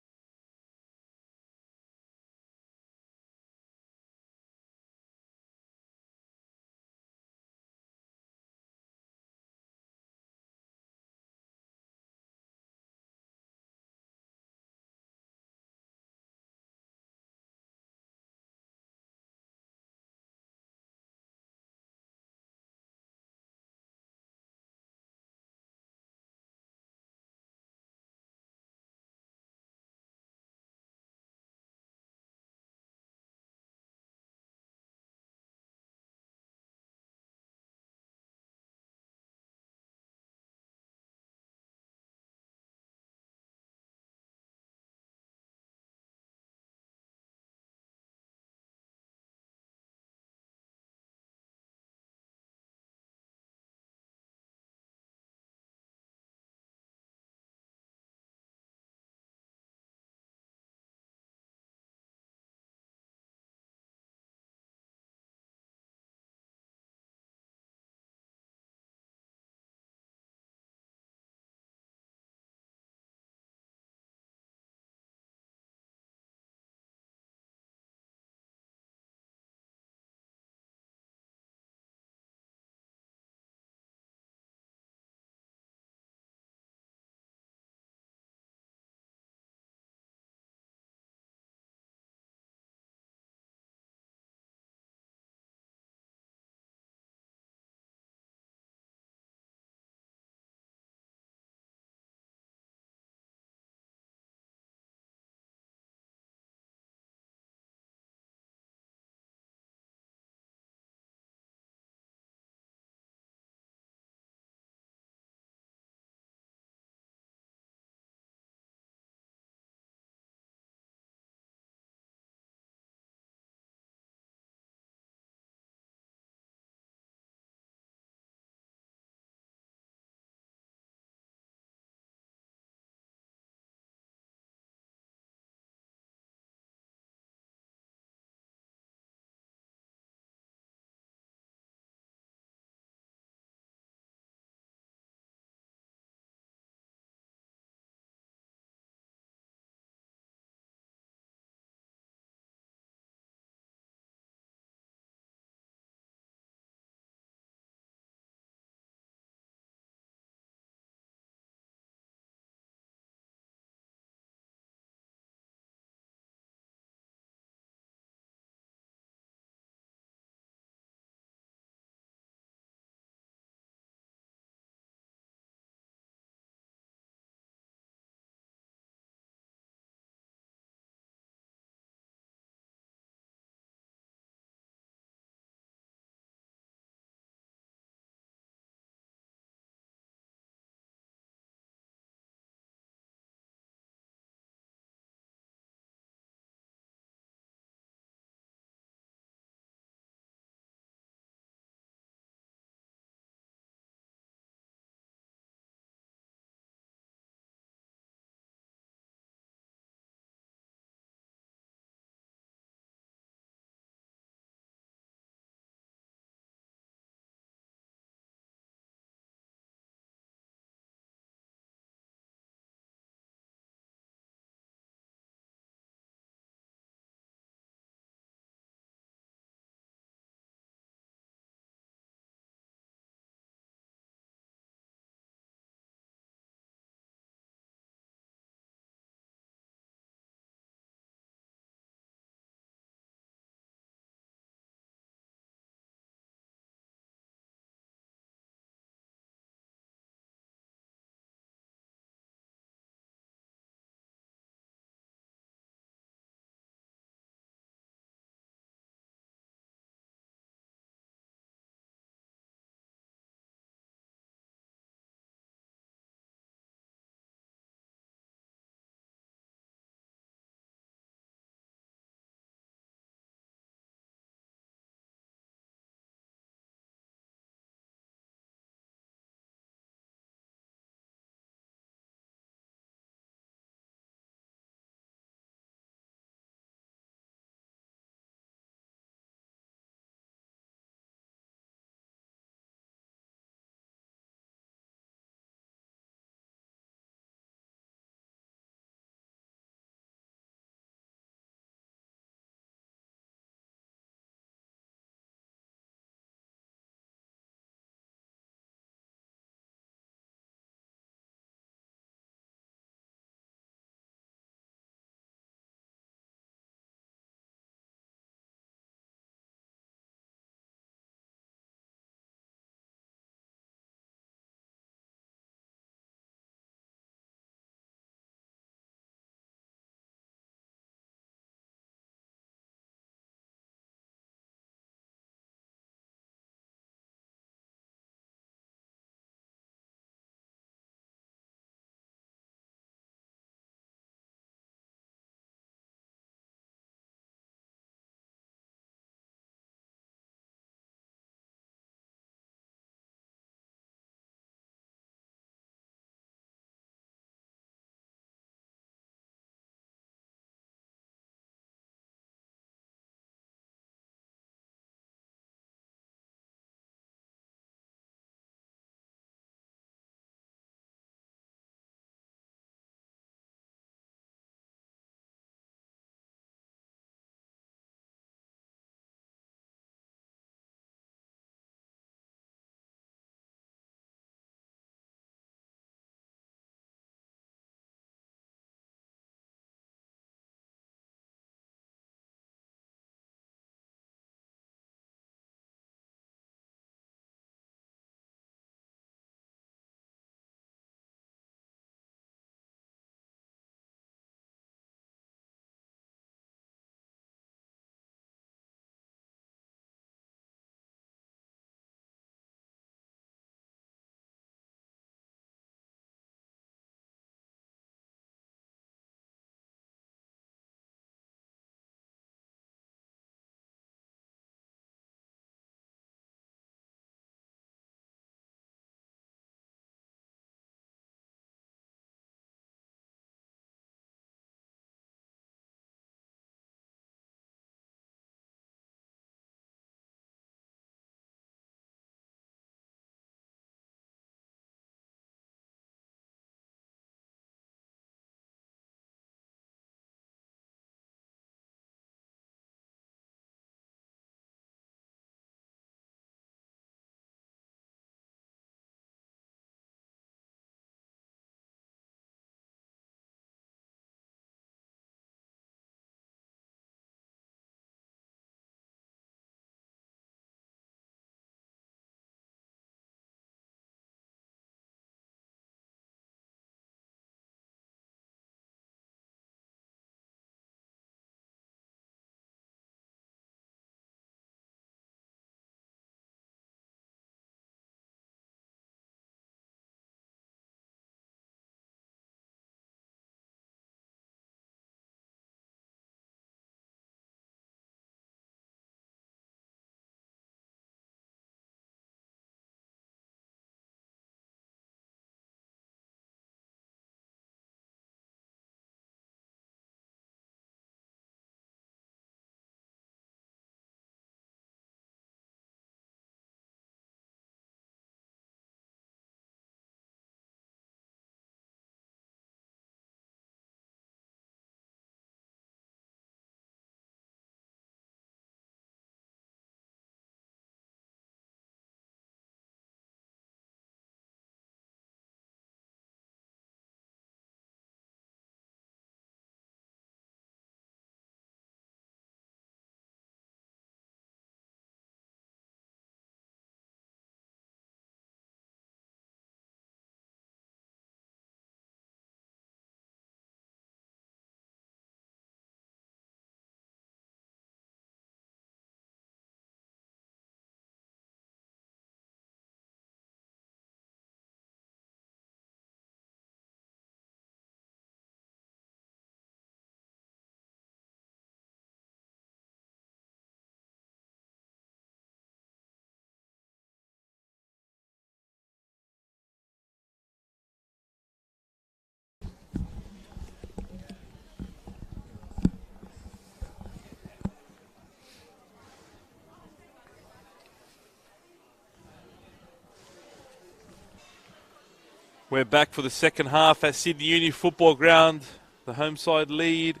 [SPEAKER 1] We're back for the second half at Sydney Uni Football Ground. The home side lead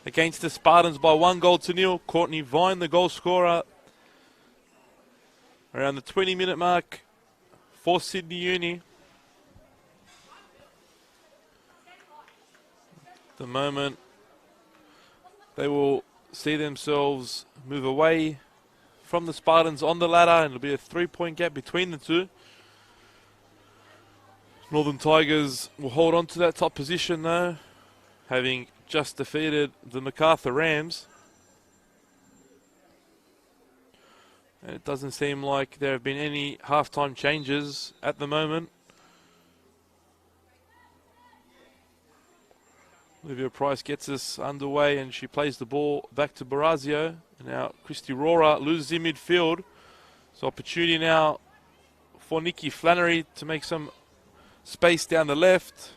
[SPEAKER 1] against the Spartans by 1-0. Courtney Vine, the goal scorer, around the 20-minute mark for Sydney Uni. The moment they will see themselves move away from the Spartans on the ladder, and it'll be a 3-point gap between the two. Northern Tigers will hold on to that top position though, having just defeated the MacArthur Rams. And it doesn't seem like there have been any halftime changes at the moment. Olivia Price gets us underway and she plays the ball back to Barazio. And now Christy Rora loses in midfield. So opportunity now for Nikki Flannery to make some space down the left.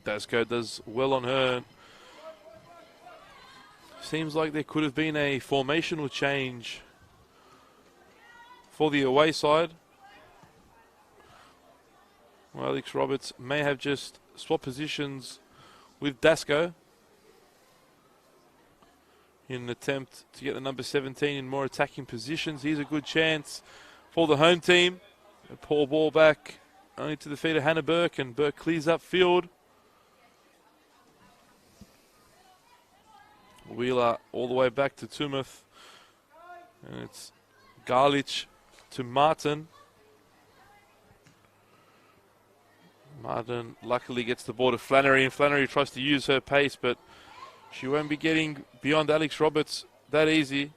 [SPEAKER 1] Dasco does well on her. Seems like there could have been a formational change for the away side. Well, Alex Roberts may have just swapped positions with Dasco in an attempt to get the number 17 in more attacking positions. Here's a good chance for the home team. A poor ball back only to the feet of Hannah Burke, and Burke clears up field. Wheeler all the way back to Tumeth. And it's Garlich to Martin. Martin luckily gets the ball to Flannery, and Flannery tries to use her pace, but she won't be getting beyond Alex Roberts that easy.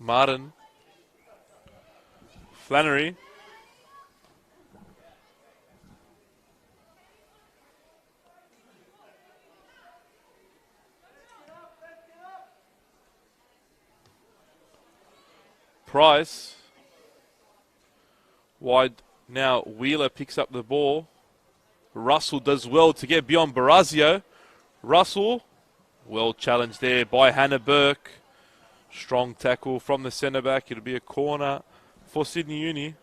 [SPEAKER 1] Martin. Flannery. Price. Wide now. Wheeler picks up the ball. Russell does well to get beyond Barazio. Russell, well challenged there by Hannah Burke. Strong tackle from the centre back. It'll be a corner for Sydney Uni.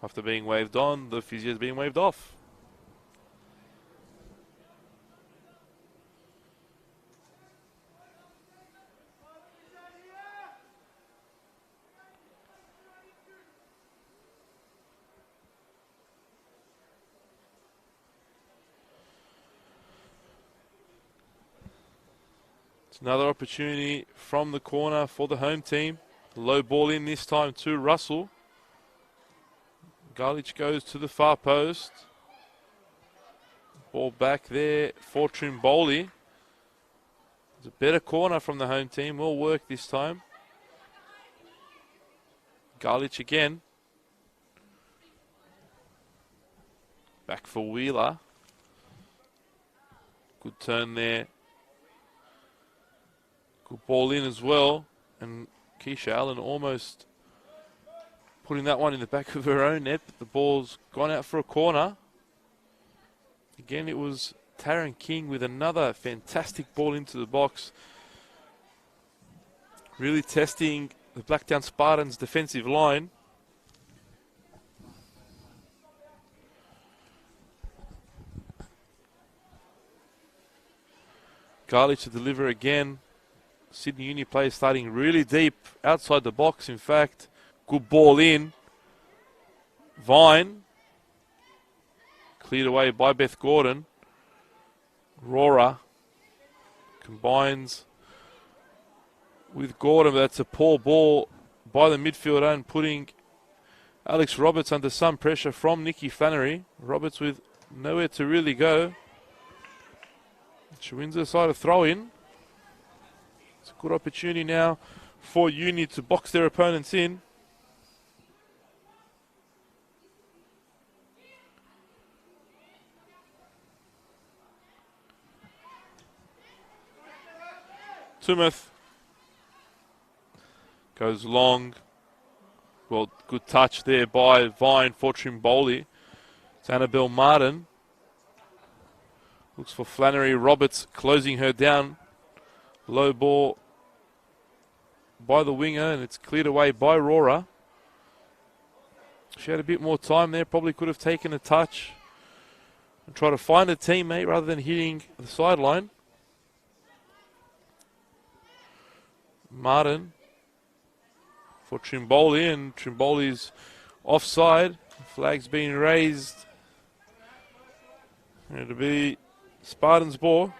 [SPEAKER 1] After being waved on, the physio is being waved off. Another opportunity from the corner for the home team. Low ball in this time to Russell. Garlich goes to the far post. Ball back there for Trimboli. It's a better corner from the home team. Will work this time. Garlich again. Back for Wheeler. Good turn there. Good ball in as well, and Keisha Allen almost putting that one in the back of her own net, but the ball's gone out for a corner. Again, it was Taryn King with another fantastic ball into the box. Really testing the Blacktown Spartans' defensive line. Garlich to deliver again. Sydney Uni players starting really deep outside the box, in fact. Good ball in. Vine. Cleared away by Beth Gordon. Rora combines with Gordon, but that's a poor ball by the midfielder and putting Alex Roberts under some pressure from Nikki Flannery. Roberts with nowhere to really go. She wins her side of throw-in. It's a good opportunity now for Uni to box their opponents in. Tumeth goes long. Well, good touch there by Vine for Trimboli. It's Annabelle Martin. Looks for Flannery Roberts, closing her down. Low ball by the winger, and it's cleared away by Rora. She had a bit more time there, probably could have taken a touch and try to find a teammate rather than hitting the sideline. Martin for Trimboli, and Trimboli's offside. Flag's being raised. It'll be Spartans ball.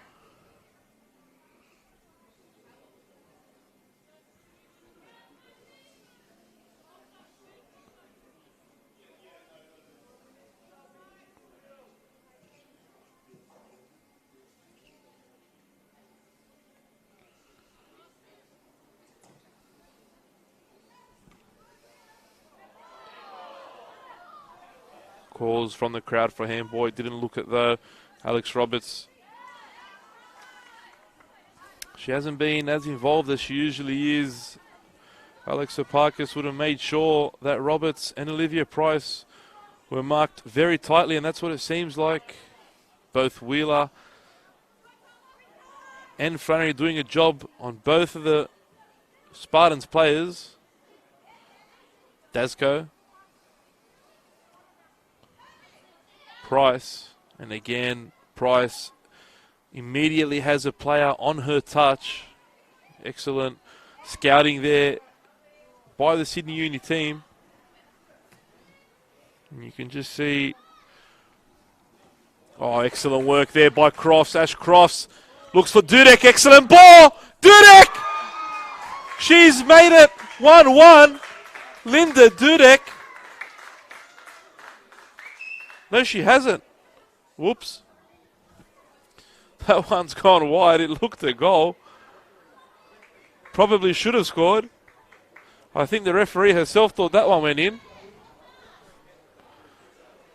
[SPEAKER 1] Calls from the crowd for handball. Didn't look at though. Alex Roberts. She hasn't been as involved as she usually is. Alex Opakis would have made sure that Roberts and Olivia Price were marked very tightly, and that's what it seems like. Both Wheeler and Flannery doing a job on both of the Spartans players. Dasco. Price, and again Price immediately has a player on her touch. Excellent scouting there by the Sydney Uni team, and you can just see, oh, excellent work there by Crofts. Ash Crofts looks for Dudek. Excellent ball, Dudek. She's made it 1-1. Linda Dudek. No, she hasn't. Whoops. That one's gone wide. It looked a goal. Probably should have scored. I think the referee herself thought that one went in.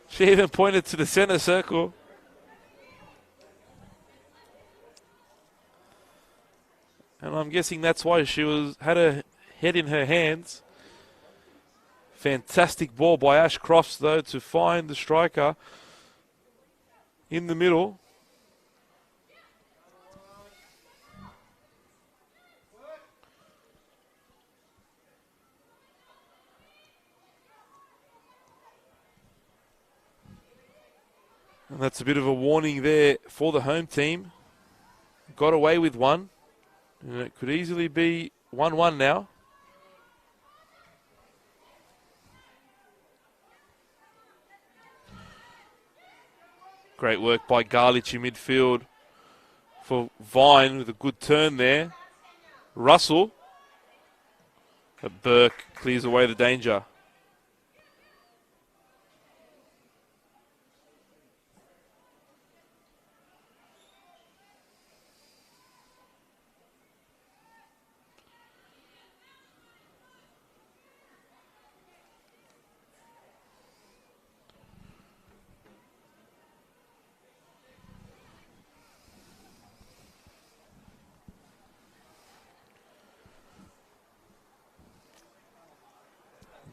[SPEAKER 1] She even pointed to the center circle. And I'm guessing that's why she had her head in her hands. Fantastic ball by Ash Crofts, though, to find the striker in the middle. And that's a bit of a warning there for the home team. Got away with one, and it could easily be 1-1 now. Great work by Garlich in midfield for Vine with a good turn there. Russell. But Burke clears away the danger.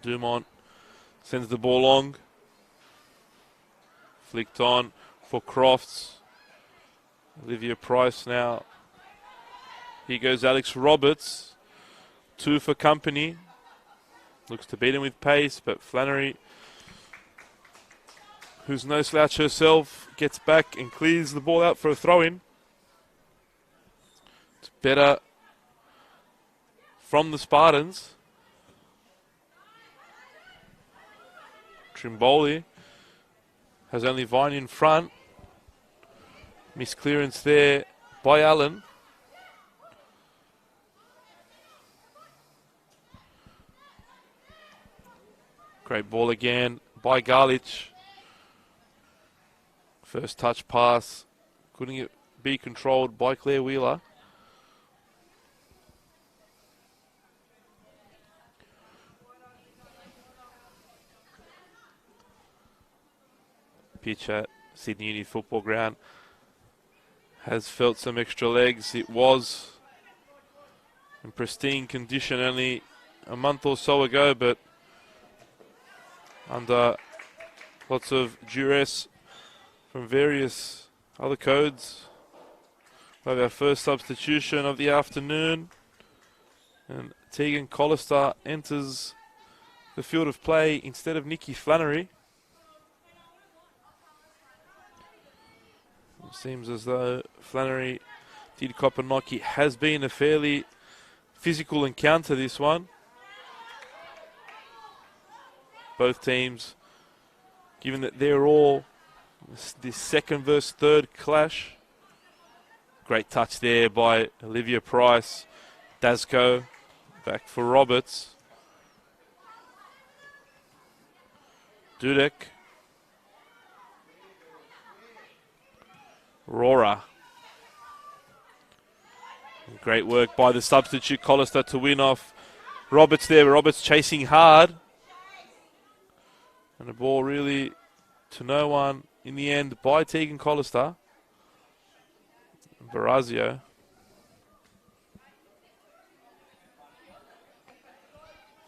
[SPEAKER 1] Dumont sends the ball long. Flicked on for Crofts. Olivia Price now. Here goes Alex Roberts. 2 for company. Looks to beat him with pace, but Flannery, who's no slouch herself, gets back and clears the ball out for a throw-in. It's better from the Spartans. Trimboli has only Vine in front. Misclearance there by Allen. Great ball again by Garlich. First touch pass. Couldn't it be controlled by Claire Wheeler. Pitch at Sydney Uni Football Ground has felt some extra legs. It was in pristine condition only a month or so ago, but under lots of duress from various other codes. We have our first substitution of the afternoon, and Tegan Collister enters the field of play instead of Nikki Flannery. It seems as though Flannery did cop a knock. It has been a fairly physical encounter, this one. Both teams, given that they're all this second versus third clash. Great touch there by Olivia Price. Dasco back for Roberts. Dudek. Rora. Great work by the substitute Collister to win off Roberts there. Roberts chasing hard. And the ball really to no one in the end by Tegan Collister. Barazio.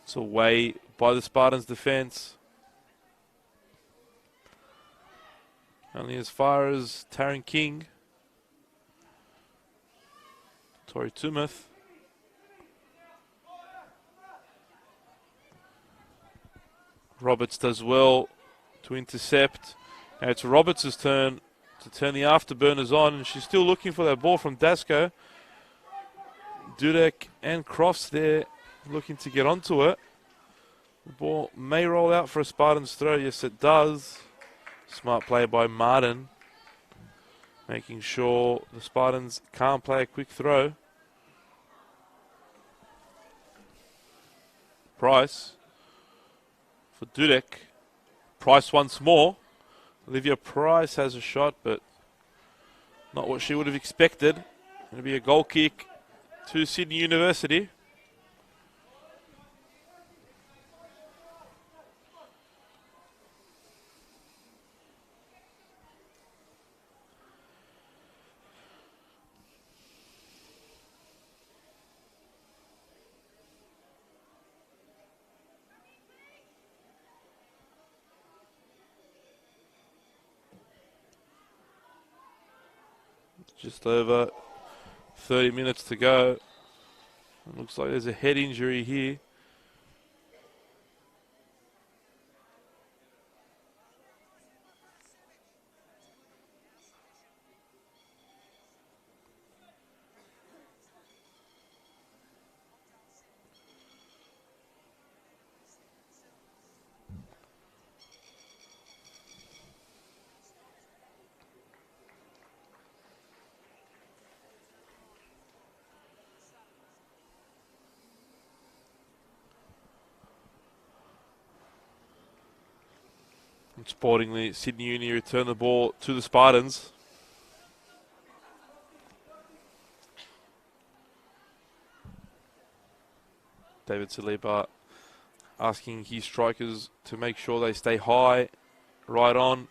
[SPEAKER 1] It's away by the Spartans defence. Only as far as Taryn King. Tori Tumeth. Roberts does well to intercept. Now it's Roberts' turn to turn the afterburners on, and she's still looking for that ball from Dasco. Dudek and Crofts there looking to get onto it. The ball may roll out for a Spartans throw. Yes, it does. Smart play by Martin, making sure the Spartans can't play a quick throw. Price for Dudek. Price once more. Olivia Price has a shot, but not what she would have expected. It'll be a goal kick to Sydney University. Just over 30 minutes to go. It looks like there's a head injury here. Sportingly, Sydney Uni return the ball to the Spartans. David Saliba asking his strikers to make sure they stay high, right on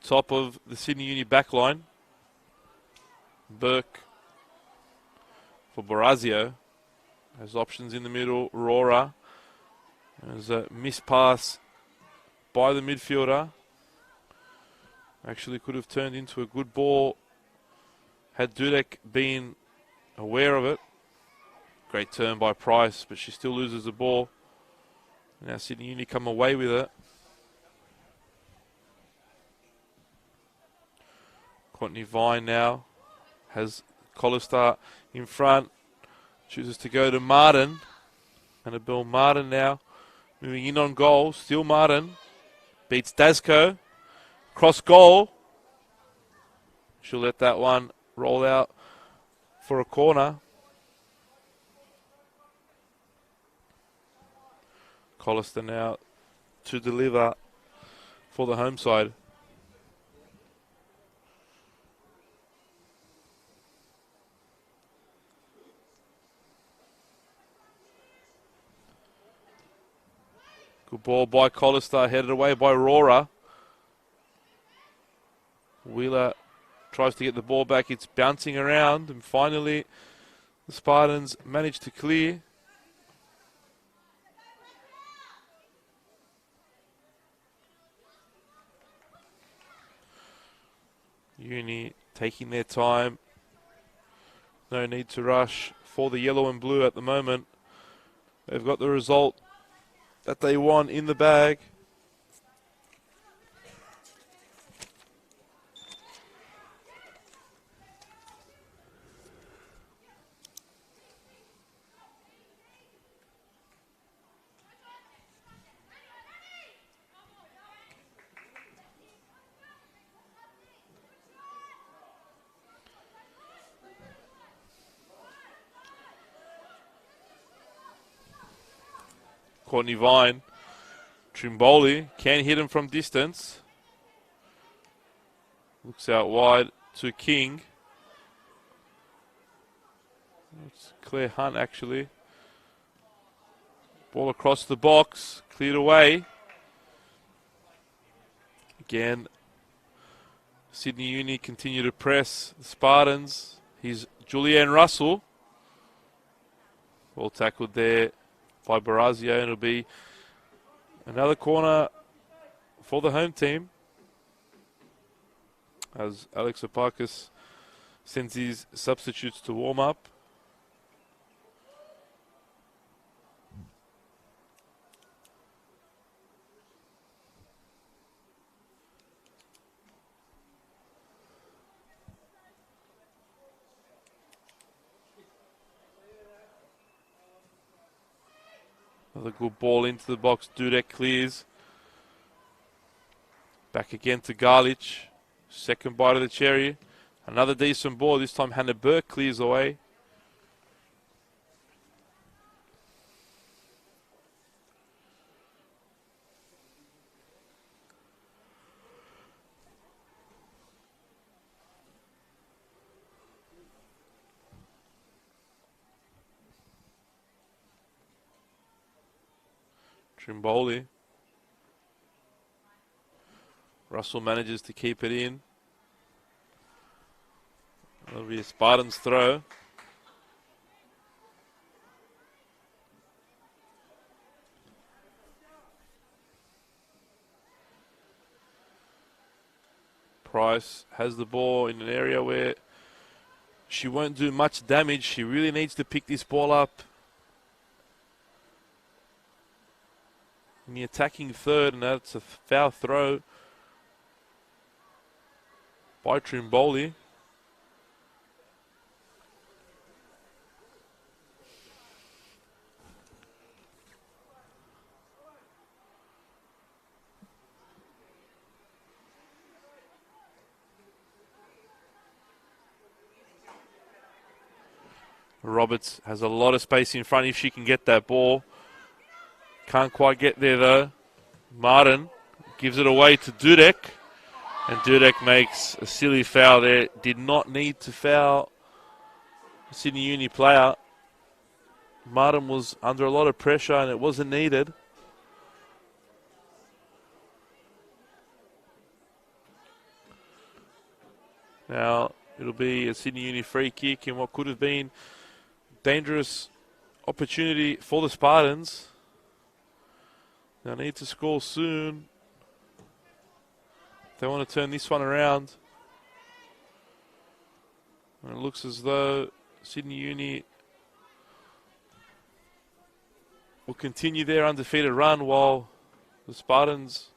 [SPEAKER 1] top of the Sydney Uni backline. Burke for Barazio has options in the middle. Rora. There's a missed pass by the midfielder. Actually could have turned into a good ball had Dudek been aware of it. Great turn by Price, but she still loses the ball. Now Sydney Uni come away with it. Courtney Vine now has Collister in front. Chooses to go to Martin. Annabelle Martin now moving in on goal. Still Martin. Beats Dasco. Cross goal. She'll let that one roll out for a corner. Collister now to deliver for the home side. Good ball by Collister, headed away by Rora. Wheeler tries to get the ball back. It's bouncing around, and finally the Spartans manage to clear. Uni taking their time. No need to rush for the yellow and blue at the moment. They've got the result that they want in the bag. Courtney Vine. Trimboli can hit him from distance. Looks out wide to King. It's Claire Hunt actually. Ball across the box. Cleared away. Again, Sydney Uni continue to press the Spartans. Here's Julianne Russell. Well tackled there by Barazio, and it'll be another corner for the home team as Alex Opakis sends his substitutes to warm up. Another good ball into the box. Dudek clears. Back again to Garlich. Second bite of the cherry. Another decent ball. This time Hannah Burke clears away. Trimboli. Russell manages to keep it in. That'll be a Spartans throw. Price has the ball in an area where she won't do much damage. She really needs to pick this ball up in the attacking third, and that's a foul throw by Trimboli. Roberts has a lot of space in front if she can get that ball. Can't quite get there though. Martin gives it away to Dudek. And Dudek makes a silly foul there. Did not need to foul the Sydney Uni player. Martin was under a lot of pressure and it wasn't needed. Now it'll be a Sydney Uni free kick in what could have been dangerous opportunity for the Spartans. They need to score soon. They want to turn this one around. And it looks as though Sydney Uni will continue their undefeated run while the Spartans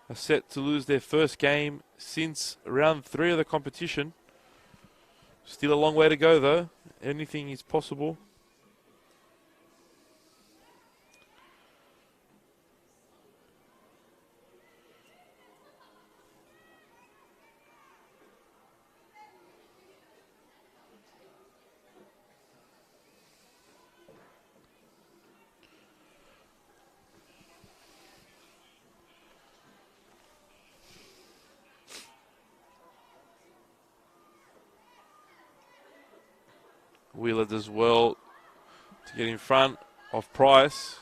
[SPEAKER 1] are set to lose their first game since round 3 of the competition. Still a long way to go though. Anything is possible. Wheeler does well to get in front of Price.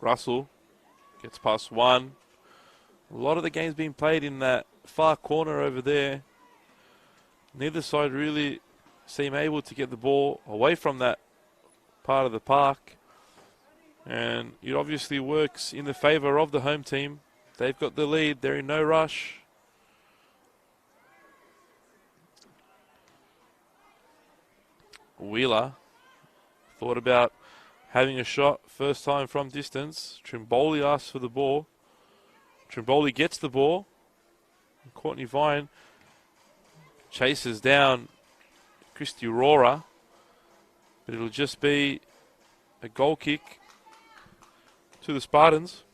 [SPEAKER 1] Russell gets past one. A lot of the game's being played in that far corner over there. Neither side really seem able to get the ball away from that part of the park. And it obviously works in the favour of the home team. They've got the lead. They're in no rush. Wheeler thought about having a shot first time from distance. Trimboli asks for the ball. Trimboli gets the ball. Courtney Vine chases down Christy Aurora. But it'll just be a goal kick to the Spartans.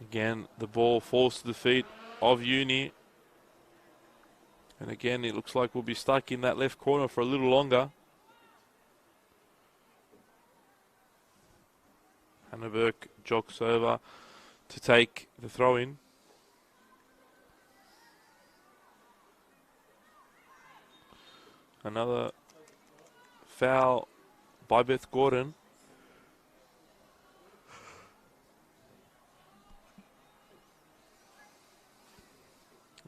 [SPEAKER 1] Again, the ball falls to the feet of Uni. And again, it looks like we'll be stuck in that left corner for a little longer. Hannah Burke jogs over to take the throw in. Another foul by Beth Gordon.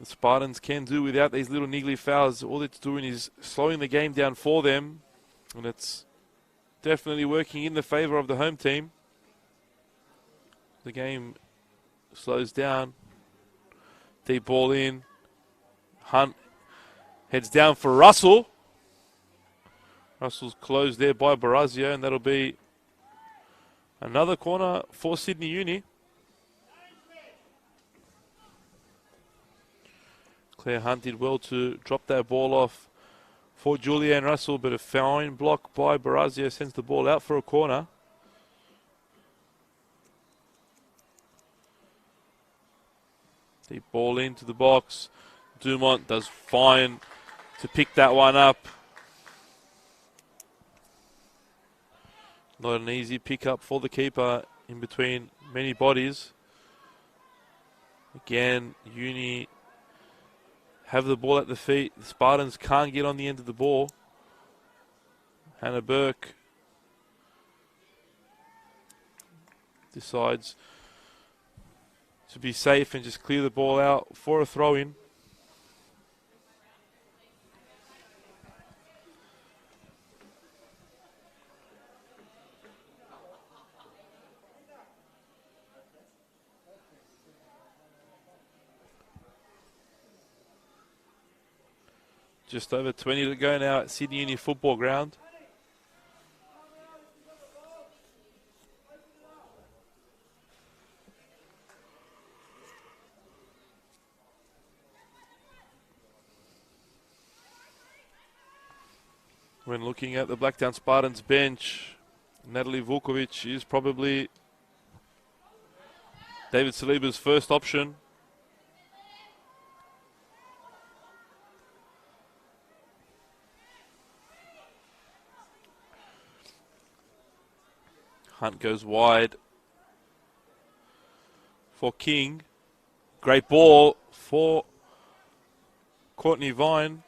[SPEAKER 1] The Spartans can do without these little niggly fouls. All it's doing is slowing the game down for them. And it's definitely working in the favour of the home team. The game slows down. Deep ball in. Hunt heads down for Russell. Russell's closed there by Barazio, and that'll be another corner for Sydney Uni. Claire Hunt did well to drop that ball off for Julianne Russell, but a fine block by Barazio sends the ball out for a corner. Deep ball into the box. Dumont does fine to pick that one up. Not an easy pickup for the keeper in between many bodies. Again, Uni have the ball at the feet. The Spartans can't get on the end of the ball. Hannah Burke decides to be safe and just clear the ball out for a throw-in. Just over 20 to go now at Sydney Uni Football Ground. When looking at the Blacktown Spartans bench, Natalie Vukovic is probably David Saliba's first option. Hunt goes wide for King. Great ball for Courtney Vine.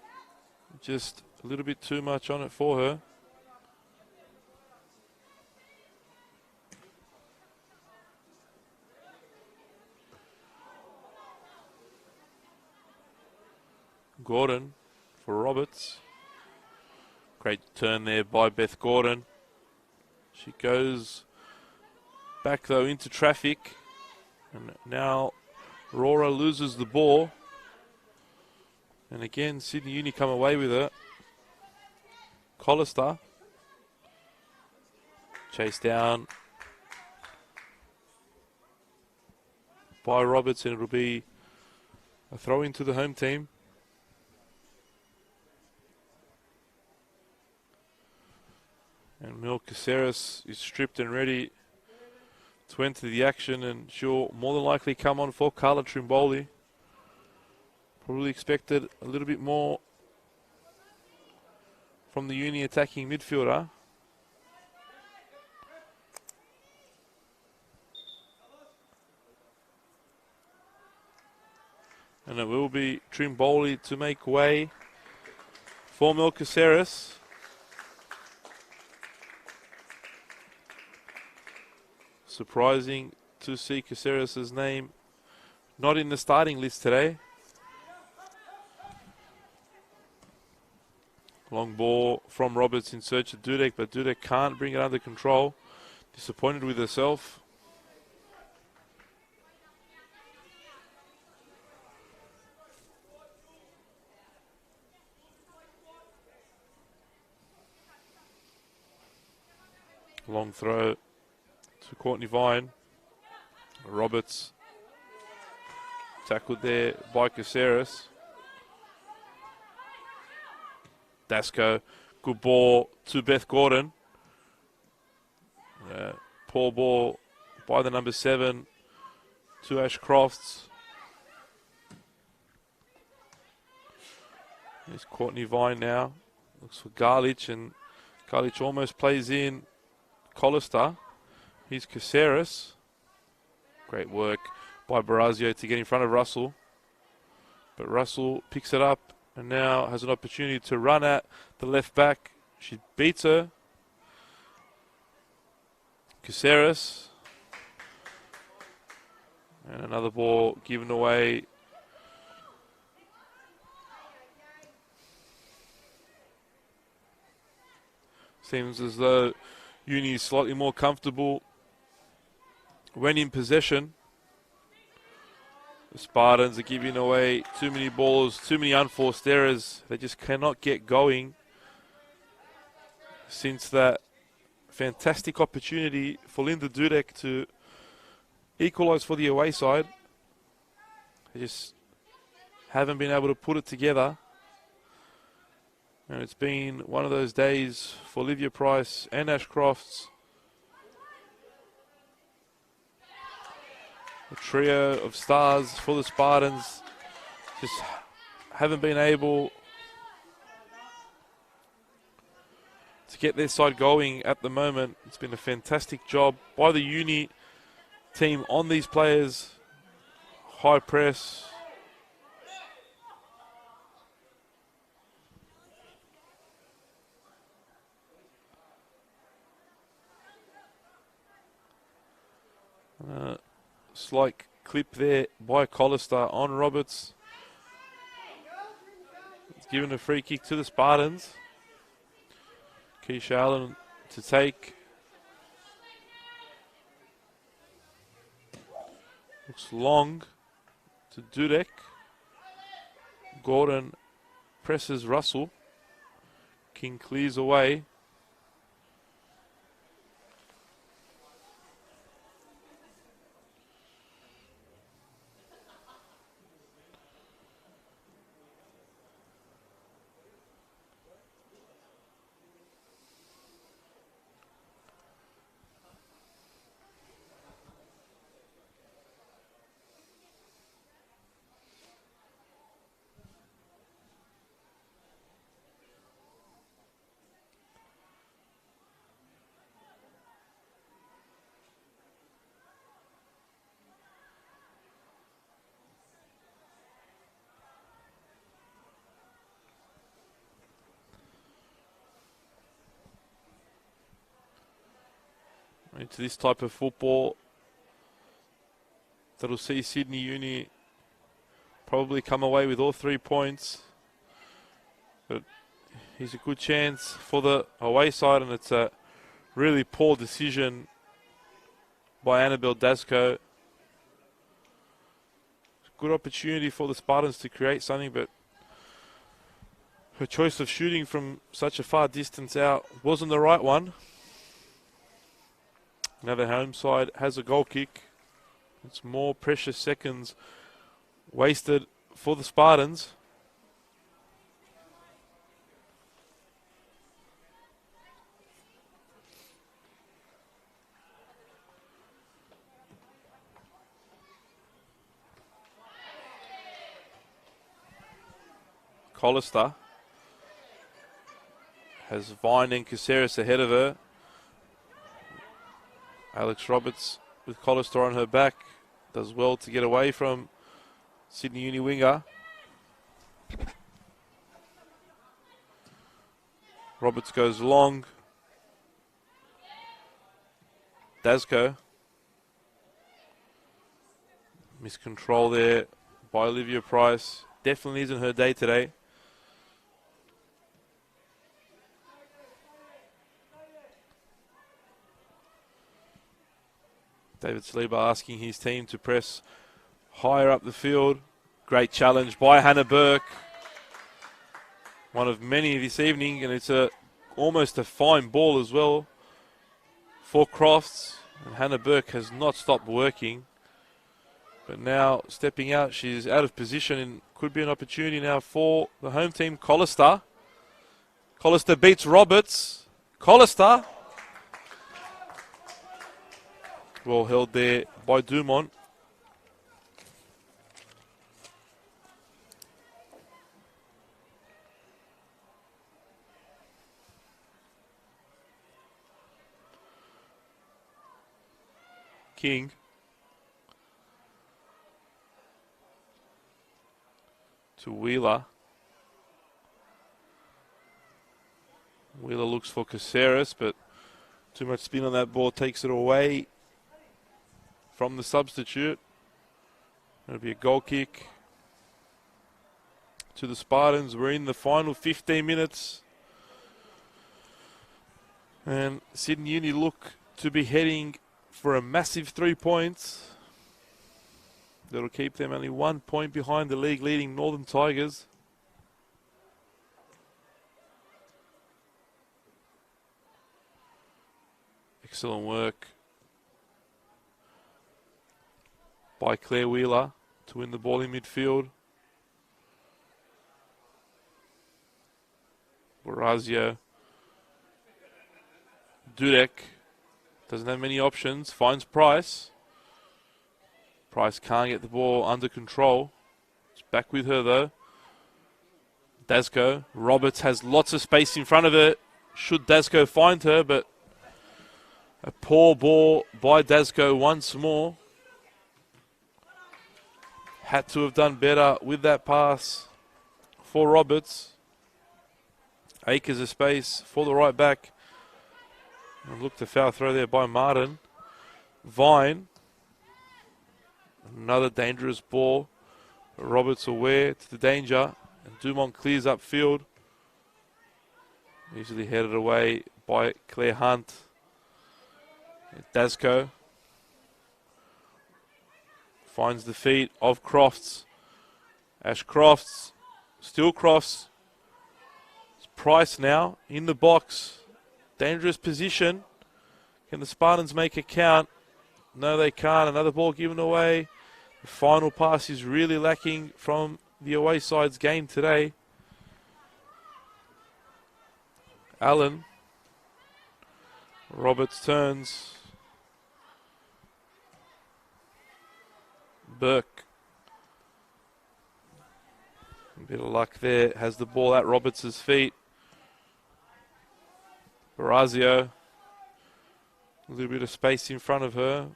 [SPEAKER 1] Just a little bit too much on it for her. Gordon for Roberts. Great turn there by Beth Gordon. She goes back though into traffic, and now Aurora loses the ball, and again Sydney Uni come away with it. Collister chased down by Roberts, and it'll be a throw into the home team. And Mil Caceres is stripped and ready to enter the action, and she'll more than likely come on for Carla Trimboli. Probably expected a little bit more from the Uni attacking midfielder. And it will be Trimboli to make way for Melcaceres. Surprising to see Caceres' name not in the starting list today. Long ball from Roberts in search of Dudek, but Dudek can't bring it under control. Disappointed with herself. Long throw to Courtney Vine. Roberts tackled there by Caceres. Dasco, good ball to Beth Gordon. Poor ball by the number 7 to Ash Crofts. There's Courtney Vine now. Looks for Garlich, and Garlich almost plays in Collister. Here's Caceres. Great work by Barazio to get in front of Russell. But Russell picks it up and now has an opportunity to run at the left back. She beats her. Caceres. And another ball given away. Seems as though Uni is slightly more comfortable when in possession. The Spartans are giving away too many balls, too many unforced errors. They just cannot get going since that fantastic opportunity for Linda Dudek to equalise for the away side. They just haven't been able to put it together. And it's been one of those days for Olivia Price and Ashcrofts. A trio of stars for the Spartans just haven't been able to get their side going at the moment. It's been a fantastic job by the Uni team on these players. High press. Slight clip there by Collister on Roberts. It's given a free kick to the Spartans. Keisha Allen to take. Looks long to Dudek. Gordon presses Russell. King clears away. Into this type of football that'll see Sydney Uni probably come away with all 3 points. But here's a good chance for the away side, and it's a really poor decision by Annabelle Dasco. Good opportunity for the Spartans to create something, but her choice of shooting from such a far distance out wasn't the right one. Now the home side has a goal kick. It's more precious seconds wasted for the Spartans. Collister has Vine and Caceres ahead of her. Alex Roberts with Collister on her back. Does well to get away from Sydney Uni winger. Roberts goes long. Dasco. Miscontrol there by Olivia Price. Definitely isn't her day today. David Saliba asking his team to press higher up the field. Great challenge by Hannah Burke. One of many this evening, and it's almost a fine ball as well for Crofts. And Hannah Burke has not stopped working. But now stepping out, she's out of position and could be an opportunity now for the home team. Collister. Collister beats Roberts. Collister. Well held there by Dumont. King. To Wheeler. Wheeler looks for Caceres, but too much spin on that ball takes it away from the substitute. It'll be a goal kick to the Spartans. We're in the final 15 minutes. And Sydney Uni look to be heading for a massive 3 points. That'll keep them only 1 point behind the league leading Northern Tigers. Excellent work by Claire Wheeler to win the ball in midfield. Barazio. Dudek doesn't have many options. Finds Price. Price can't get the ball under control. It's back with her though. Dasco. Roberts has lots of space in front of her. Should Dasco find her, but a poor ball by Dasco once more. Had to have done better with that pass for Roberts. Acres of space for the right back. And look, the foul throw there by Martin. Vine. Another dangerous ball. Roberts aware to the danger. And Dumont clears upfield. Easily headed away by Claire Hunt. Dasco finds the feet of Crofts. Ash Crofts. Still Crofts. It's Price now in the box. Dangerous position. Can the Spartans make a count? No, they can't. Another ball given away. The final pass is really lacking from the away side's game today. Allen. Roberts turns. Burke. A bit of luck there. Has the ball at Roberts' feet. Barazio. A little bit of space in front of her.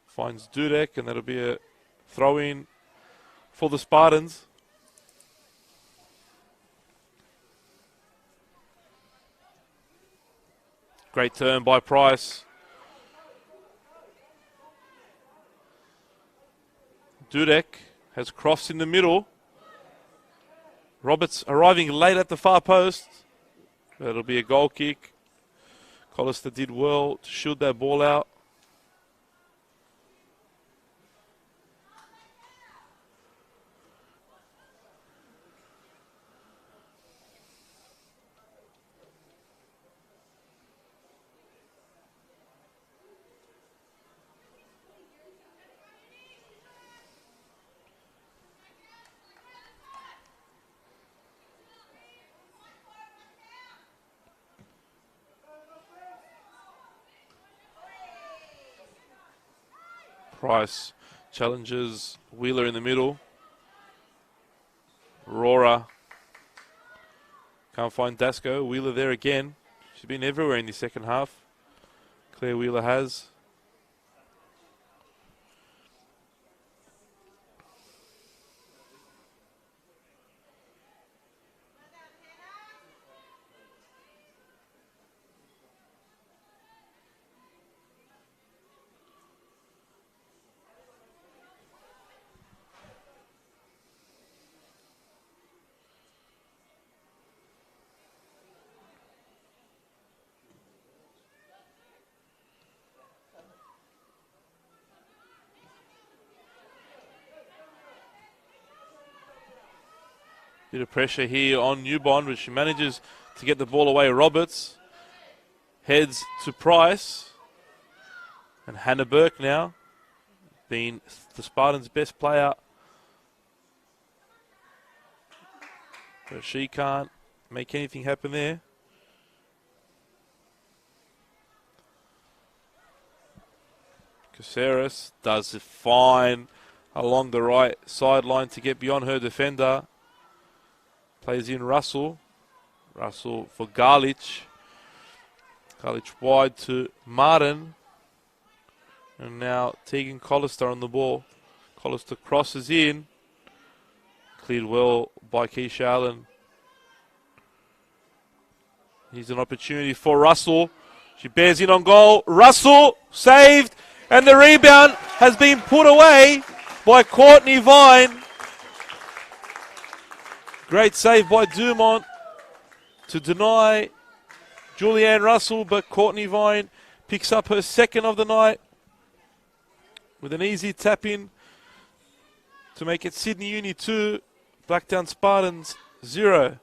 [SPEAKER 1] Finds Dudek, and that'll be a throw-in for the Spartans. Great turn by Price. Dudek has Crofts in the middle. Roberts arriving late at the far post. That'll be a goal kick. Collister did well to shield that ball out. Price challenges Wheeler in the middle. Rora. Can't find Dasco. Wheeler there again. She's been everywhere in the second half. Claire Wheeler has. Bit of pressure here on Newbond, but she manages to get the ball away. Roberts heads to Price. And Hannah Burke now, being the Spartans' best player. But she can't make anything happen there. Caceres does fine along the right sideline to get beyond her defender. Plays in Russell. Russell for Garlich. Garlich wide to Martin. And now Tegan Collister on the ball. Collister crosses in. Cleared well by Keisha Allen. Here's an opportunity for Russell. She bears in on goal. Russell saved. And the rebound has been put away by Courtney Vine. Great save by Dumont to deny Julianne Russell, but Courtney Vine picks up her second of the night with an easy tap in to make it Sydney Uni 2, Blacktown Spartans 0.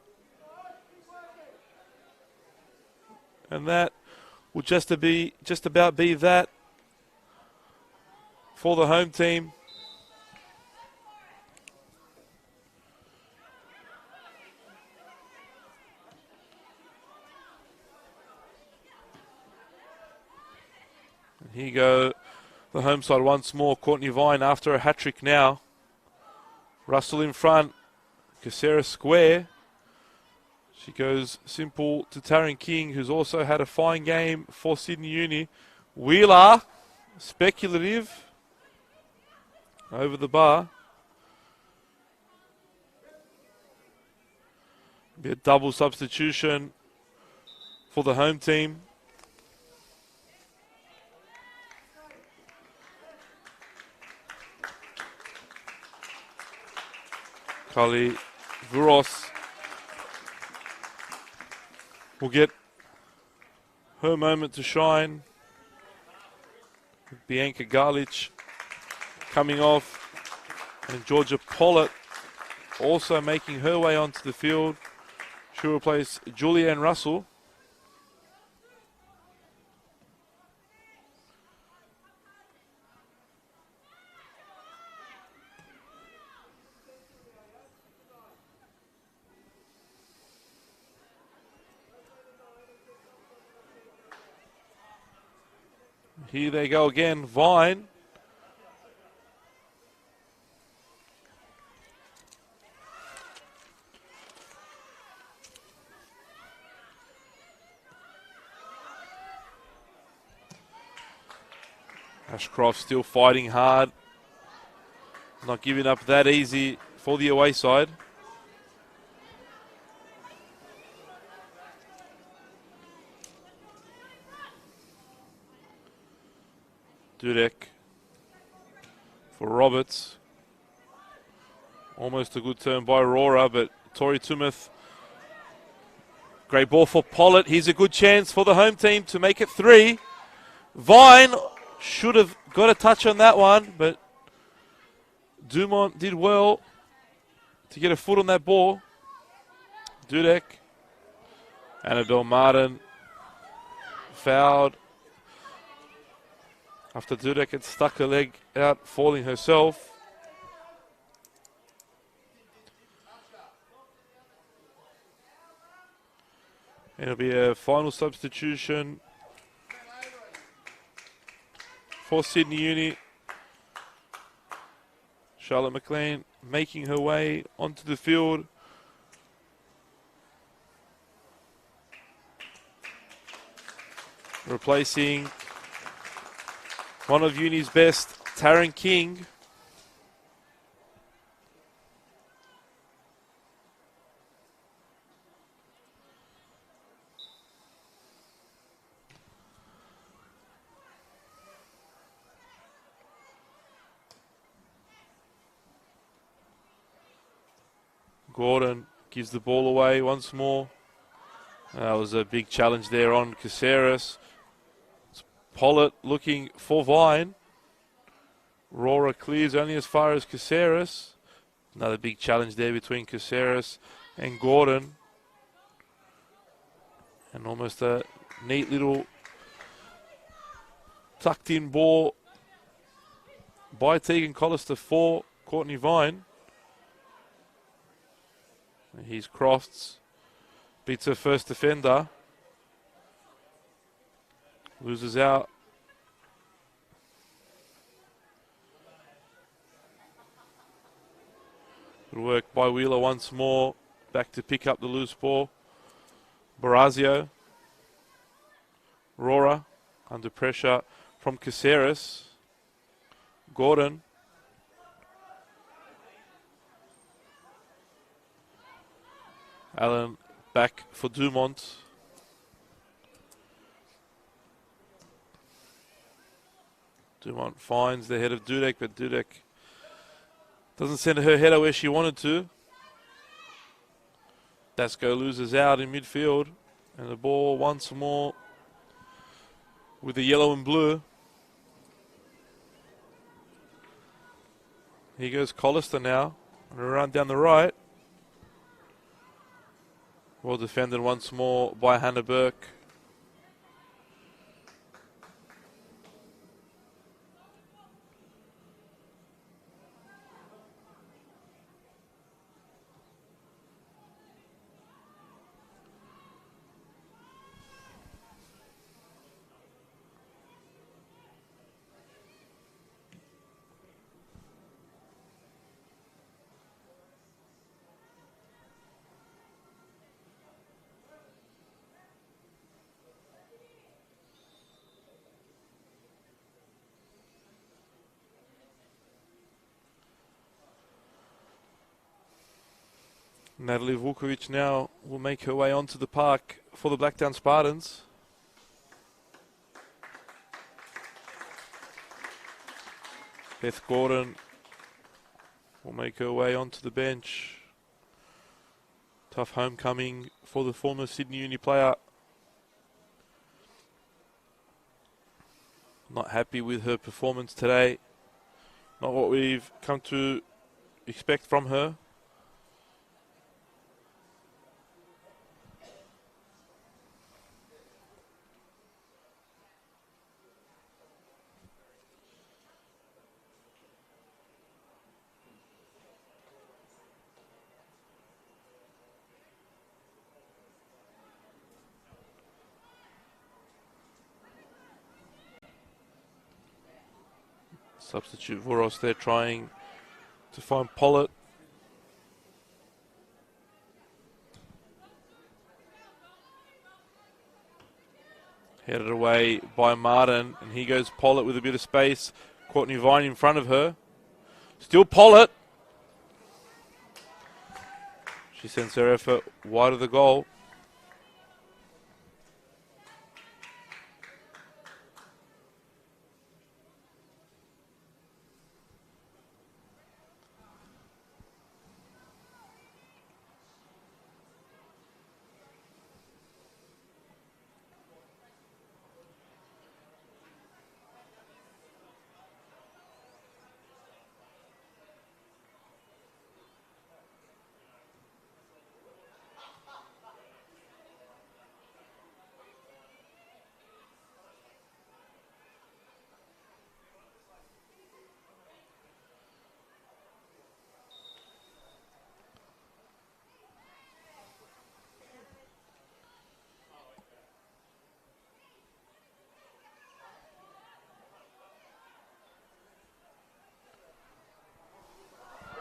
[SPEAKER 1] And that will just about be that for the home team. Here you go, the home side once more. Courtney Vine after a hat-trick now. Russell in front. Caceres square. She goes simple to Taryn King, who's also had a fine game for Sydney Uni. Wheeler, speculative, over the bar. Be a double substitution for the home team. Kali Vuros will get her moment to shine. Bianca Garlich coming off, and Georgia Pollitt also making her way onto the field. She'll replace Julianne Russell. Here they go again, Vine. Ashcroft still fighting hard. Not giving up that easy for the away side. Dudek for Roberts. Almost a good turn by Aurora, but Tori Tumeth. Great ball for Pollitt. Here's a good chance for the home team to make it 3. Vine should have got a touch on that one, but Dumont did well to get a foot on that ball. Dudek. Annabelle Martin fouled after Dudek had stuck her leg out, falling herself. And it'll be a final substitution for Sydney Uni. Charlotte McLean making her way onto the field replacing one of Uni's best, Taryn King. Gordon gives the ball away once more. That was a big challenge there on Caceres. Pollitt looking for Vine. Rora clears only as far as Caceres. Another big challenge there between Caceres and Gordon. And almost a neat little tucked in ball by Tegan Collister for Courtney Vine. And he's crossed. Beats her first defender. Loses out. Good work by Wheeler once more. Back to pick up the loose ball. Barazio. Rora under pressure from Caceres. Gordon. Allen back for Dumont. Dumont finds the head of Dudek, but Dudek doesn't send her header where she wanted to. Dasko loses out in midfield, and the ball once more with the yellow and blue. Here goes Collister now, on a run down the right. Well defended once more by Hannah Burke. Natalie Vukovic now will make her way onto the park for the Blacktown Spartans. Beth Gordon will make her way onto the bench. Tough homecoming for the former Sydney Uni player. Not happy with her performance today. Not what we've come to expect from her. Substitute Voros there trying to find Pollitt. Headed away by Martin, and here goes Pollitt with a bit of space. Courtney Vine in front of her. Still Pollitt. She sends her effort wide of the goal.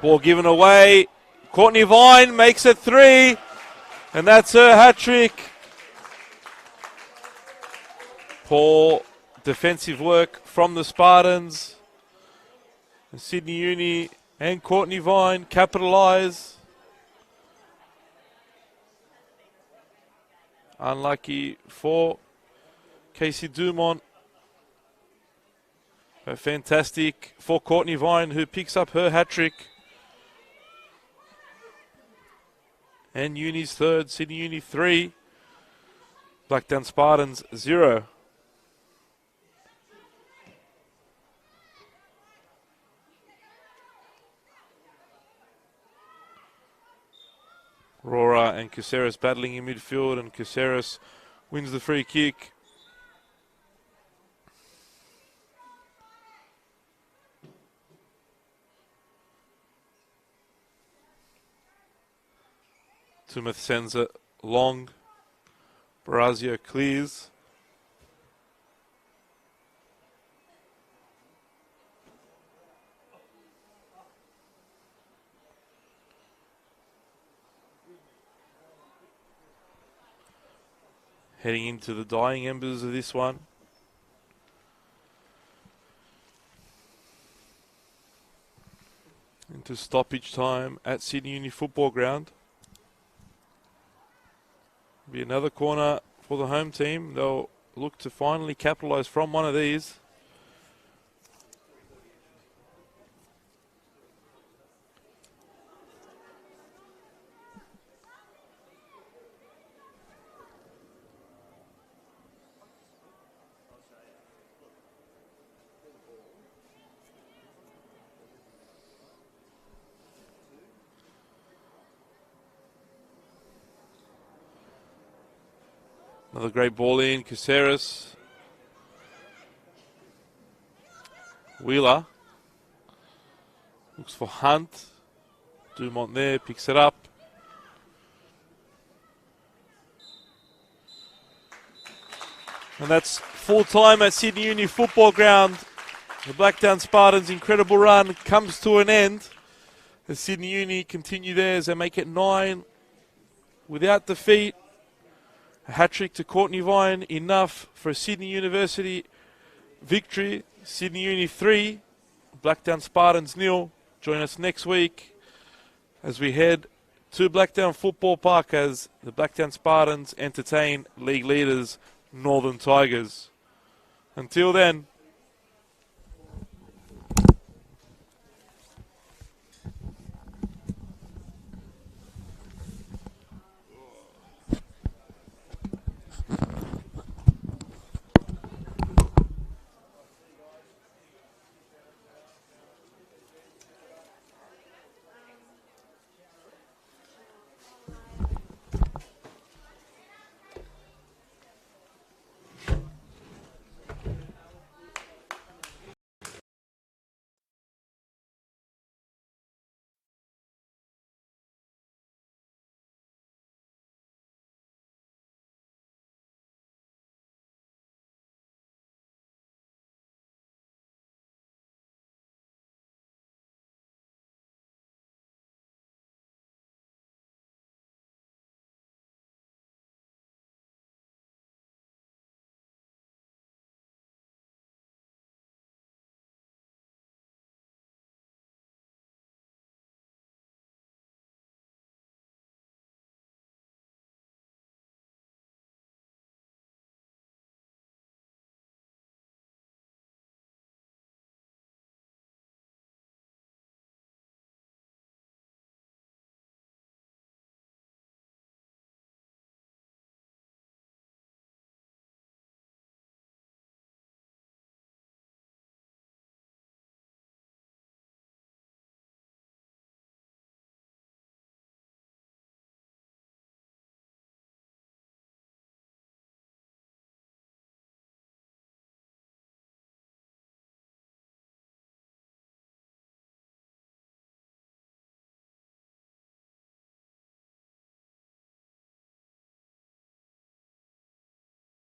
[SPEAKER 1] Ball given away. Courtney Vine makes it 3. And that's her hat-trick. Poor defensive work from the Spartans. Sydney Uni and Courtney Vine capitalise. Unlucky for Casey Dumont. But fantastic for Courtney Vine, who picks up her hat-trick. And Uni's third, Sydney Uni 3. Blacktown Spartans 0. Rora and Caceres battling in midfield, and Caceres wins the free kick. Tumeth sends it long. Barazio clears. Heading into the dying embers of this one. Into stoppage time at Sydney Uni Football Ground. Be another corner for the home team. They'll look to finally capitalise from one of these. Another great ball in, Caceres. Wheeler. Looks for Hunt. Dumont there, picks it up. And that's full time at Sydney Uni Football Ground. The Blacktown Spartans' incredible run comes to an end. As Sydney Uni continue theirs, they make it 9 without defeat. A hat-trick to Courtney Vine, enough for a Sydney University victory. Sydney Uni 3, Blacktown Spartans 0. Join us next week as we head to Blacktown Football Park as the Blacktown Spartans entertain league leaders Northern Tigers. Until then,